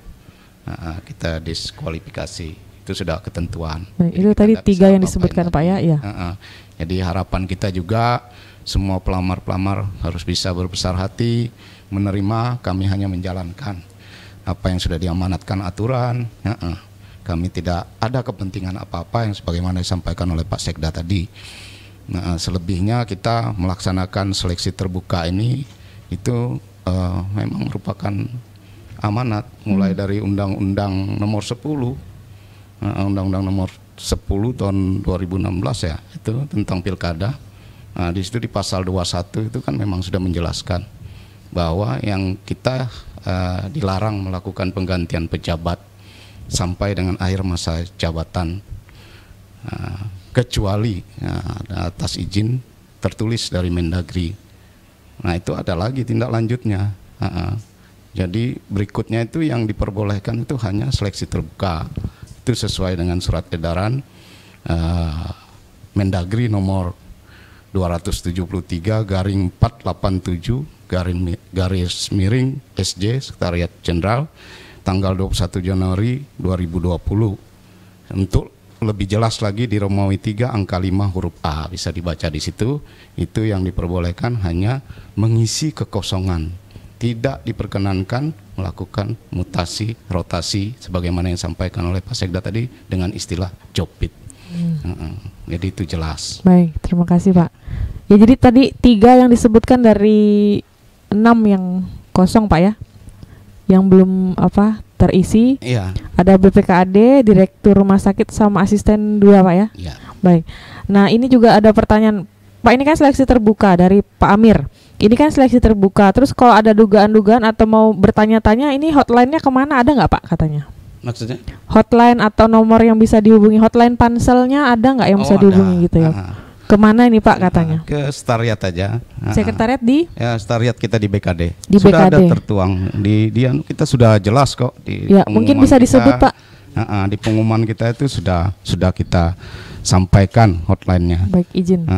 kita diskualifikasi. Itu sudah ketentuan. Baik, itu tadi 3 yang disebutkan Pak ya. Iya. Jadi harapan kita juga semua pelamar-pelamar harus bisa berbesar hati menerima, kami hanya menjalankan apa yang sudah diamanatkan aturan. Kami tidak ada kepentingan apa-apa yang sebagaimana disampaikan oleh Pak Sekda tadi. Nah, selebihnya kita melaksanakan seleksi terbuka ini itu memang merupakan amanat mulai dari Undang-Undang Nomor 10, Undang-Undang Nomor 10 tahun 2016 ya, itu tentang pilkada. Nah, di situ di pasal 21 itu kan memang sudah menjelaskan bahwa yang kita dilarang melakukan penggantian pejabat sampai dengan akhir masa jabatan, kecuali atas izin tertulis dari Mendagri. Nah, itu ada lagi tindak lanjutnya. Jadi berikutnya itu yang diperbolehkan itu hanya seleksi terbuka. Itu sesuai dengan surat edaran Mendagri nomor 273/487 garis miring SJ Sekretariat Jenderal tanggal 21 Januari 2020. Untuk lebih jelas lagi di Romawi 3 angka 5 huruf A bisa dibaca di situ. Itu yang diperbolehkan hanya mengisi kekosongan, tidak diperkenankan melakukan mutasi, rotasi sebagaimana yang disampaikan oleh Pak Sekda tadi dengan istilah jobit. Jadi itu jelas. Baik, terima kasih Pak. Ya jadi tadi 3 yang disebutkan dari 6 yang kosong Pak ya, yang belum terisi. Iya. Ada BPKAD, Direktur Rumah Sakit sama asisten 2 Pak ya. Iya. Baik. Nah ini juga ada pertanyaan Pak, ini kan seleksi terbuka dari Pak Amir. Ini kan seleksi terbuka. Terus kalau ada dugaan-dugaan atau mau bertanya-tanya, ini hotline-nya kemana, ada nggak Pak katanya? Maksudnya? Hotline atau nomor yang bisa dihubungi, hotline panselnya ada nggak yang bisa dihubungi gitu ya? Kemana ini Pak katanya? Ke Sekretariat aja. Sekretariat di? Ya, Sekretariat kita di BKD. Di sudah BKD. ada tertuang di kita sudah jelas kok di Ya, mungkin bisa disebut Pak. Di pengumuman kita itu sudah kita sampaikan hotline-nya. Baik, izin.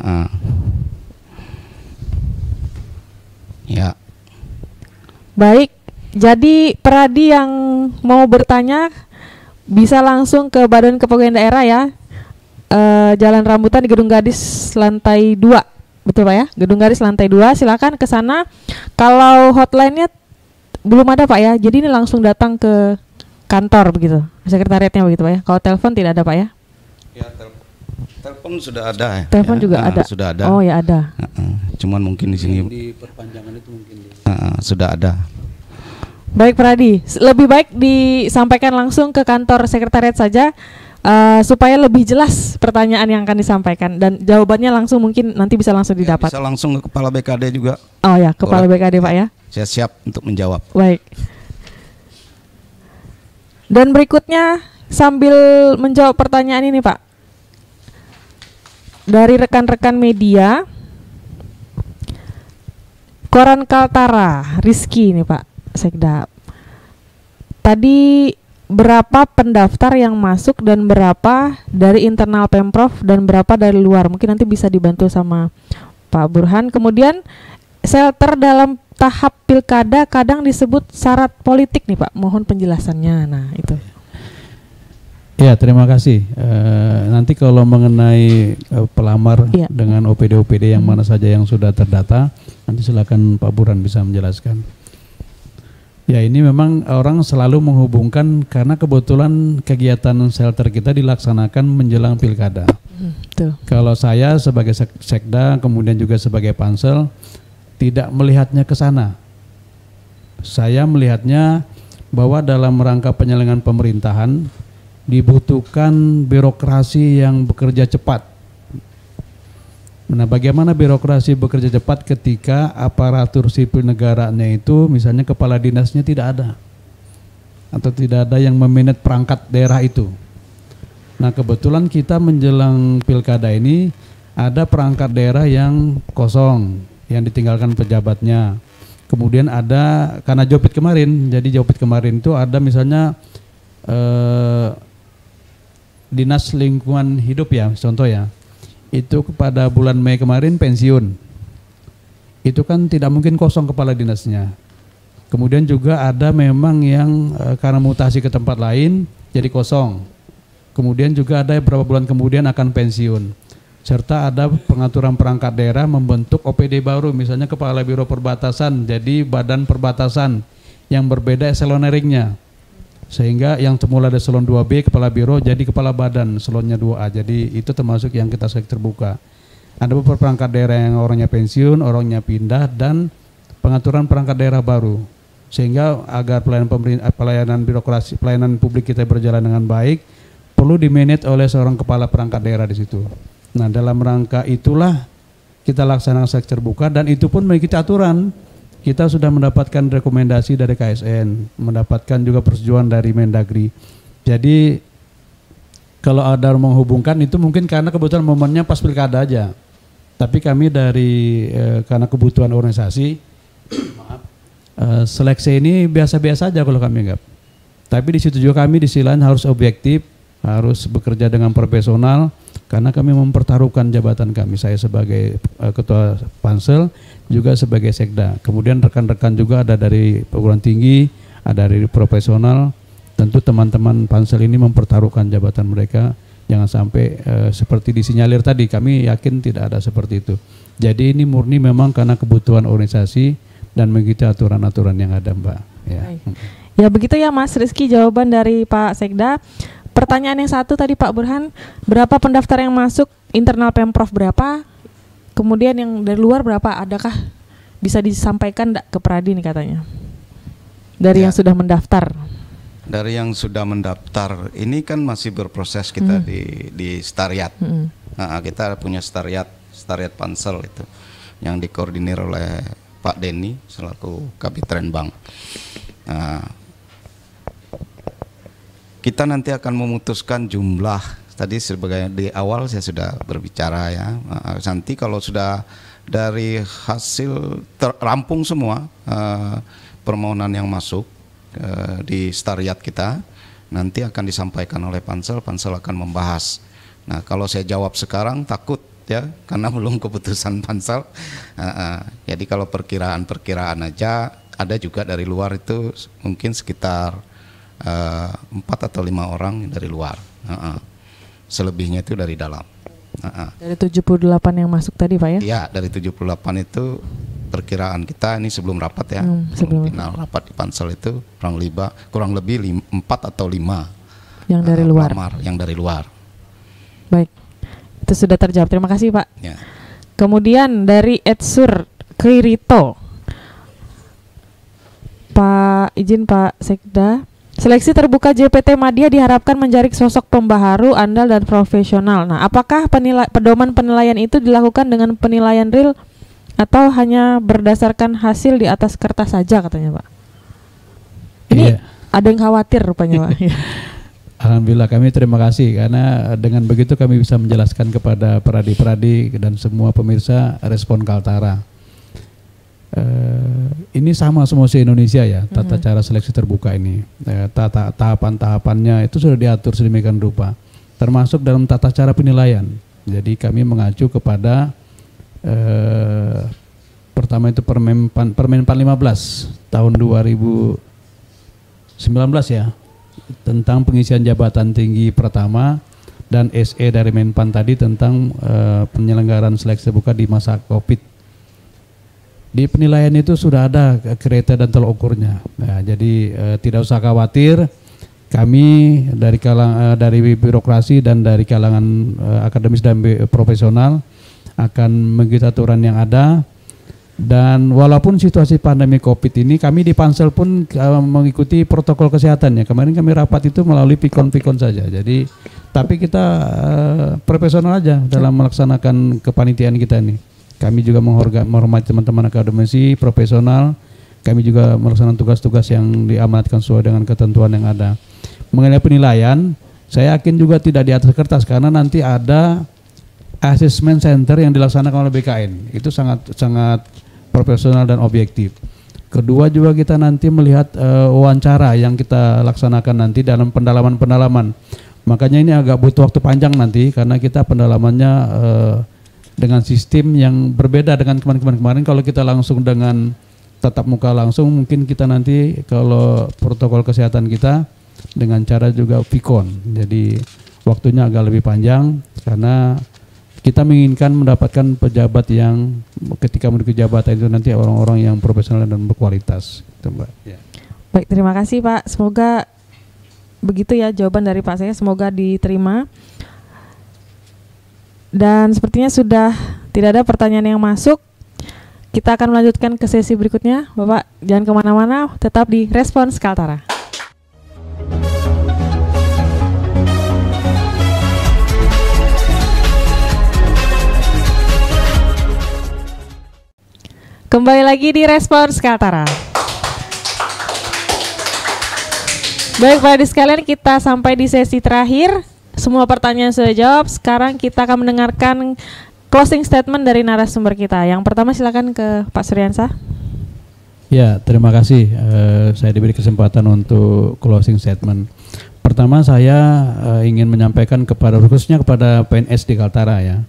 Ya. Baik, jadi Pradi yang mau bertanya bisa langsung ke Badan Kepegawaian Daerah ya. Jalan Rambutan di Gedung Gadis lantai 2. Betul Pak ya? Gedung Gadis lantai 2, silakan ke sana. Kalau hotline-nya belum ada Pak ya. Jadi ini langsung datang ke kantor begitu. Sekretariatnya begitu Pak ya. Kalau telepon tidak ada Pak ya? Ya, telepon sudah ada ya. Telepon juga ada. Sudah ada. Oh ya ada. Cuman mungkin di sini Di perpanjangan itu mungkin sudah ada. Baik Pradi, lebih baik disampaikan langsung ke kantor sekretariat saja supaya lebih jelas pertanyaan yang akan disampaikan dan jawabannya langsung mungkin nanti bisa langsung didapat. Bisa langsung ke Kepala BKD juga. Oh ya, Kepala BKD Pak ya. Saya siap untuk menjawab. Baik. Dan berikutnya sambil menjawab pertanyaan ini Pak, dari rekan-rekan media, Koran Kaltara, Rizky ini Pak Sekda. Tadi berapa pendaftar yang masuk dan berapa dari internal Pemprov dan berapa dari luar? Mungkin nanti bisa dibantu sama Pak Burhan. Kemudian shelter dalam tahap pilkada kadang disebut syarat politik nih Pak. Mohon penjelasannya. Nah itu. Ya, terima kasih. Nanti kalau mengenai pelamar dengan OPD-OPD yang mana saja yang sudah terdata, nanti silakan Pak Burhan bisa menjelaskan. Ya, ini memang orang selalu menghubungkan karena kebetulan kegiatan shelter kita dilaksanakan menjelang pilkada. Kalau saya sebagai sekda, kemudian juga sebagai pansel, tidak melihatnya ke sana. Saya melihatnya bahwa dalam rangka penyelenggaraan pemerintahan dibutuhkan birokrasi yang bekerja cepat. Nah, bagaimana birokrasi bekerja cepat ketika aparatur sipil negaranya itu misalnya kepala dinasnya tidak ada atau tidak ada yang memanage perangkat daerah itu. Nah, kebetulan kita menjelang pilkada ini ada perangkat daerah yang kosong, yang ditinggalkan pejabatnya. Kemudian ada karena Jobit kemarin, jadi Jobit kemarin itu ada misalnya Dinas Lingkungan Hidup ya, contoh ya, itu pada bulan Mei kemarin pensiun. Itu kan tidak mungkin kosong kepala dinasnya. Kemudian juga ada memang yang karena mutasi ke tempat lain jadi kosong. Kemudian juga ada beberapa bulan kemudian akan pensiun. Serta ada pengaturan perangkat daerah membentuk OPD baru, misalnya Kepala Biro Perbatasan jadi Badan Perbatasan yang berbeda eseloneringnya. Sehingga yang semula ada eselon 2B kepala biro jadi kepala badan eselonnya 2A. Jadi itu termasuk yang kita seleksi terbuka. Ada beberapa perangkat daerah yang orangnya pensiun, orangnya pindah, dan pengaturan perangkat daerah baru. Sehingga agar pelayanan birokrasi, pelayanan publik kita berjalan dengan baik, perlu dimanage oleh seorang kepala perangkat daerah di situ. Nah, dalam rangka itulah kita laksanakan seleksi terbuka dan itu pun mengikuti aturan. Kita sudah mendapatkan rekomendasi dari KSN, mendapatkan juga persetujuan dari Mendagri. Jadi kalau ada menghubungkan itu mungkin karena kebetulan momennya pas pilkada aja. Tapi kami dari karena kebutuhan organisasi, seleksi ini biasa-biasa aja kalau kami anggap. Tapi di situ juga kami di sisi lain harus objektif, harus bekerja dengan profesional. Karena kami mempertaruhkan jabatan kami, saya sebagai ketua pansel, juga sebagai sekda. Kemudian rekan-rekan juga ada dari perguruan tinggi, ada dari profesional. Tentu teman-teman pansel ini mempertaruhkan jabatan mereka. Jangan sampai seperti disinyalir tadi, kami yakin tidak ada seperti itu. Jadi ini murni memang karena kebutuhan organisasi, dan mengikuti aturan-aturan yang ada, Mbak. Ya. Baik. Ya begitu ya Mas Rizky jawaban dari Pak Sekda. Pertanyaan yang satu tadi Pak Burhan, berapa pendaftar yang masuk internal Pemprov berapa? Kemudian yang dari luar berapa? Adakah bisa disampaikan ke Pradi nih katanya? Dari yang sudah mendaftar. Dari yang sudah mendaftar ini kan masih berproses kita di Stariat. Nah, kita punya Stariat Pansel itu yang dikoordinir oleh Pak Denny selaku Kapitren Bank. Nah, kita nanti akan memutuskan jumlah. Tadi sebagai di awal saya sudah berbicara ya. Nanti kalau sudah dari hasil rampung semua permohonan yang masuk di Stariat kita, nanti akan disampaikan oleh Pansel akan membahas. Nah, kalau saya jawab sekarang takut ya, karena belum keputusan Pansel. Jadi kalau perkiraan aja, ada juga dari luar itu mungkin sekitar 4 atau 5 orang dari luar. Selebihnya itu dari dalam. Dari 78 yang masuk tadi Pak ya? Iya, dari 78 itu perkiraan kita ini sebelum rapat ya. Sebelum final rapat di Pansel itu kurang lebih 4 atau 5 yang dari luar. Yang dari luar. Baik, itu sudah terjawab. Terima kasih Pak. Ya. Kemudian dari Edsur Kirito, Pak Sekda, seleksi terbuka JPT Madya diharapkan menjaring sosok pembaharu, andal dan profesional. Nah, apakah pedoman penilaian itu dilakukan dengan penilaian real atau hanya berdasarkan hasil di atas kertas saja katanya Pak? Ini ada yang khawatir rupanya Pak. Alhamdulillah kami terima kasih karena dengan begitu kami bisa menjelaskan kepada Pradi dan semua pemirsa respon Kaltara. Ini sama semua se-Indonesia ya, tata cara seleksi terbuka ini. Tahapan-tahapannya itu sudah diatur sedemikian rupa, termasuk dalam tata cara penilaian. Jadi kami mengacu kepada pertama itu Permen 15 tahun 2019 ya, tentang pengisian jabatan tinggi pertama, dan SE dari Menpan tadi tentang penyelenggaraan seleksi terbuka di masa Covid. Di penilaian itu sudah ada kriteria dan tolak ukurnya. Nah, jadi tidak usah khawatir, kami dari birokrasi dan dari kalangan akademis dan profesional akan mengikuti aturan yang ada. Dan walaupun situasi pandemi Covid ini, kami di Pansel pun mengikuti protokol kesehatan ya. Kemarin kami rapat itu melalui pikon-pikon saja. Jadi tapi kita profesional aja dalam melaksanakan kepanitiaan kita ini. Kami juga menghormati teman-teman akademisi profesional. Kami juga melaksanakan tugas-tugas yang diamanatkan sesuai dengan ketentuan yang ada. Mengenai penilaian, saya yakin juga tidak di atas kertas karena nanti ada assessment center yang dilaksanakan oleh BKN. Itu sangat profesional dan objektif. Kedua juga kita nanti melihat wawancara yang kita laksanakan nanti dalam pendalaman. Makanya ini agak butuh waktu panjang nanti karena kita pendalamannya dengan sistem yang berbeda dengan kemarin. Kalau kita langsung dengan tatap muka langsung, mungkin kita nanti kalau protokol kesehatan kita dengan cara juga pikon. Jadi waktunya agak lebih panjang karena kita menginginkan mendapatkan pejabat yang ketika menuju jabatan itu nanti orang-orang yang profesional dan berkualitas. Itu Mbak. Ya. Baik, terima kasih Pak. Semoga begitu ya jawaban dari Pak saya, semoga diterima. Dan sepertinya sudah tidak ada pertanyaan yang masuk. Kita akan melanjutkan ke sesi berikutnya. Bapak jangan kemana-mana, tetap di Respons Kaltara. Kembali lagi di Respons Kaltara. Baik Pak Adi sekalian, kita sampai di sesi terakhir. Semua pertanyaan sudah jawab. Sekarang kita akan mendengarkan closing statement dari narasumber kita. Yang pertama silakan ke Pak Suryansah. Ya, terima kasih. Saya diberi kesempatan untuk closing statement. Pertama saya ingin menyampaikan khususnya kepada PNS di Kaltara ya.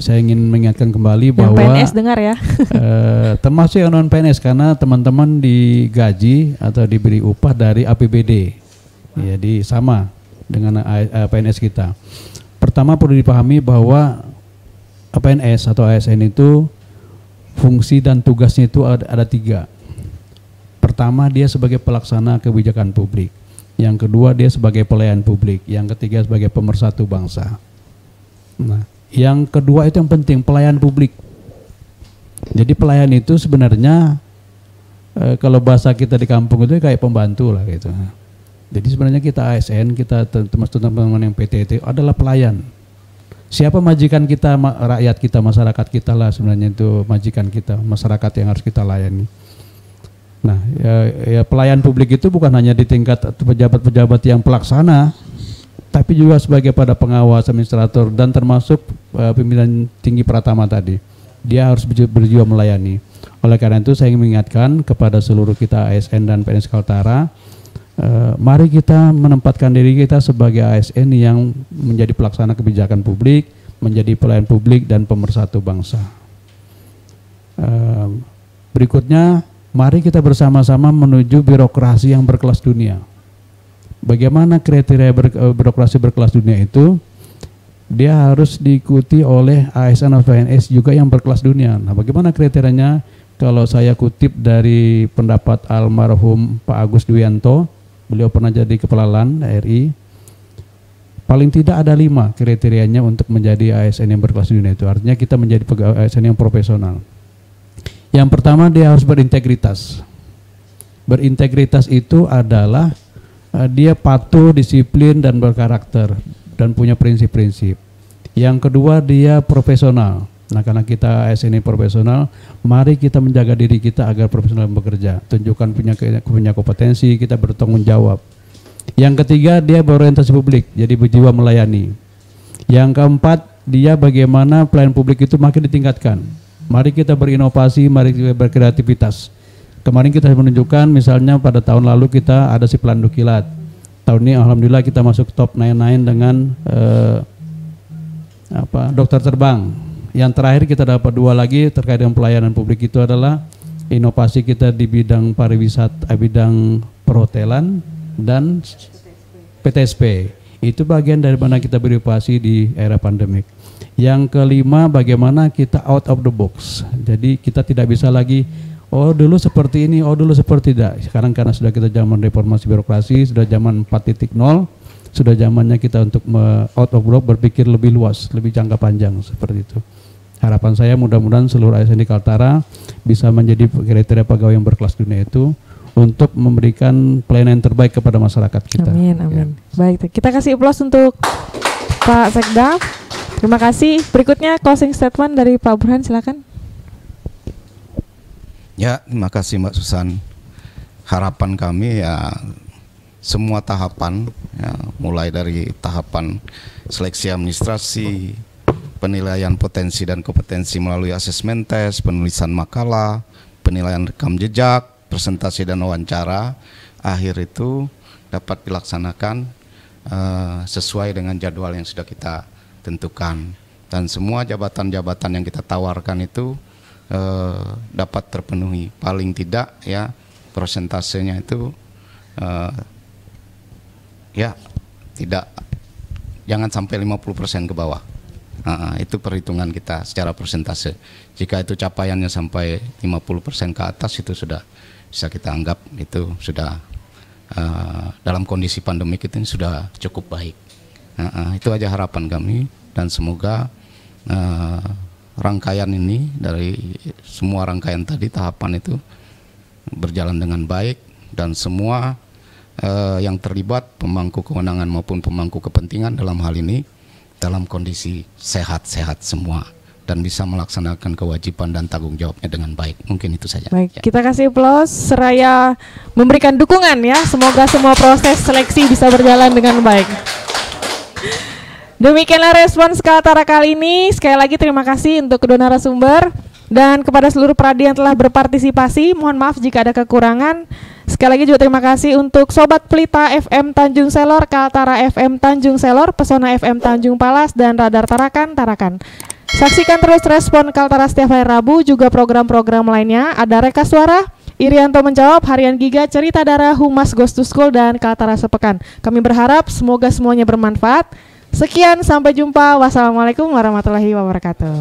Saya ingin mengingatkan kembali bahwa yang PNS dengar ya. Termasuk yang non PNS karena teman-teman digaji atau diberi upah dari APBD. Jadi sama dengan PNS kita. Pertama perlu dipahami bahwa PNS atau ASN itu fungsi dan tugasnya itu ada 3. Pertama, dia sebagai pelaksana kebijakan publik. Yang kedua, dia sebagai pelayan publik. Yang ketiga, sebagai pemersatu bangsa. Nah, yang kedua itu yang penting, pelayan publik. Jadi pelayan itu sebenarnya kalau bahasa kita di kampung itu kayak pembantu lah gitu. Jadi sebenarnya kita ASN, kita teman-teman yang PTT adalah pelayan. Siapa majikan kita, rakyat kita, masyarakat kita lah sebenarnya itu majikan kita, masyarakat yang harus kita layani. Nah, ya pelayan publik itu bukan hanya di tingkat pejabat-pejabat yang pelaksana, tapi juga sebagai pada pengawas, administrator, dan termasuk pimpinan tinggi Pratama tadi. Dia harus berjiwa melayani. Oleh karena itu saya ingin mengingatkan kepada seluruh kita ASN dan PNS Kaltara, mari kita menempatkan diri kita sebagai ASN yang menjadi pelaksana kebijakan publik, menjadi pelayan publik dan pemersatu bangsa. Berikutnya, mari kita bersama-sama menuju birokrasi yang berkelas dunia. Bagaimana kriteria birokrasi berkelas dunia itu? Dia harus diikuti oleh ASN atau PNS juga yang berkelas dunia. Nah, bagaimana kriterianya? Kalau saya kutip dari pendapat almarhum Pak Agus Dwianto, beliau pernah jadi Kepala LAN RI, paling tidak ada 5 kriterianya untuk menjadi ASN yang berkelas dunia itu. Artinya kita menjadi pegawai ASN yang profesional. Yang pertama, dia harus berintegritas. Berintegritas itu adalah dia patuh, disiplin, dan berkarakter, dan punya prinsip-prinsip. Yang kedua, dia profesional. Nah, karena kita ASN ini profesional, mari kita menjaga diri kita agar profesional bekerja. Tunjukkan punya kompetensi, kita bertanggung jawab. Yang ketiga, dia berorientasi publik, jadi berjiwa melayani. Yang keempat, dia bagaimana pelayan publik itu makin ditingkatkan. Mari kita berinovasi, mari kita berkreativitas. Kemarin kita menunjukkan misalnya pada tahun lalu kita ada si Pelandu Kilat. Tahun ini alhamdulillah kita masuk top 99 dengan dokter terbang. Yang terakhir kita dapat 2 lagi terkait dengan pelayanan publik, itu adalah inovasi kita di bidang pariwisata, bidang perhotelan dan PTSP. Itu bagian dari mana kita berinovasi di era pandemik. Yang kelima, bagaimana kita out of the box. Jadi kita tidak bisa lagi dulu seperti ini, dulu seperti tidak. Sekarang karena sudah kita zaman reformasi birokrasi, sudah zaman 4.0, sudah zamannya kita untuk out of the box, berpikir lebih luas, lebih jangka panjang seperti itu. Harapan saya mudah-mudahan seluruh ASN di Kaltara bisa menjadi kriteria pegawai yang berkelas dunia itu untuk memberikan pelayanan yang terbaik kepada masyarakat kita. Amin, amin. Ya. Baik, kita kasih aplaus untuk Pak Sekda. Terima kasih. Berikutnya closing statement dari Pak Burhan, silakan. Ya, terima kasih Mbak Susan. Harapan kami ya semua tahapan, ya, mulai dari tahapan seleksi administrasi, penilaian potensi dan kompetensi melalui asesmen tes, penulisan makalah, penilaian rekam jejak, presentasi dan wawancara, akhir itu dapat dilaksanakan sesuai dengan jadwal yang sudah kita tentukan. Dan semua jabatan-jabatan yang kita tawarkan itu dapat terpenuhi. Paling tidak ya persentasenya itu ya tidak, jangan sampai 50% ke bawah. Itu perhitungan kita secara persentase. Jika itu capaiannya sampai 50% ke atas, itu sudah bisa kita anggap itu sudah dalam kondisi pandemik itu sudah cukup baik. Itu aja harapan kami, dan semoga rangkaian ini dari semua rangkaian tadi tahapan itu berjalan dengan baik, dan semua yang terlibat pemangku kewenangan maupun pemangku kepentingan dalam hal ini dalam kondisi sehat-sehat semua dan bisa melaksanakan kewajiban dan tanggung jawabnya dengan baik. Mungkin itu saja. Baik, ya. Kita kasih aplaus seraya memberikan dukungan ya. Semoga semua proses seleksi bisa berjalan dengan baik. Demikianlah respons Kaltara kali ini. Sekali lagi terima kasih untuk kedua narasumber dan kepada seluruh pradi yang telah berpartisipasi. Mohon maaf jika ada kekurangan. Sekali lagi juga terima kasih untuk Sobat Pelita FM Tanjung Selor, Kaltara FM Tanjung Selor, Pesona FM Tanjung Palas, dan Radar Tarakan. Saksikan terus respon Kaltara setiap hari Rabu, juga program-program lainnya. Ada Reka Suara, Irianto Menjawab, Harian Giga, Cerita Darah, Humas Ghost to School, dan Kaltara Sepekan. Kami berharap semoga semuanya bermanfaat. Sekian, sampai jumpa. Wassalamualaikum warahmatullahi wabarakatuh.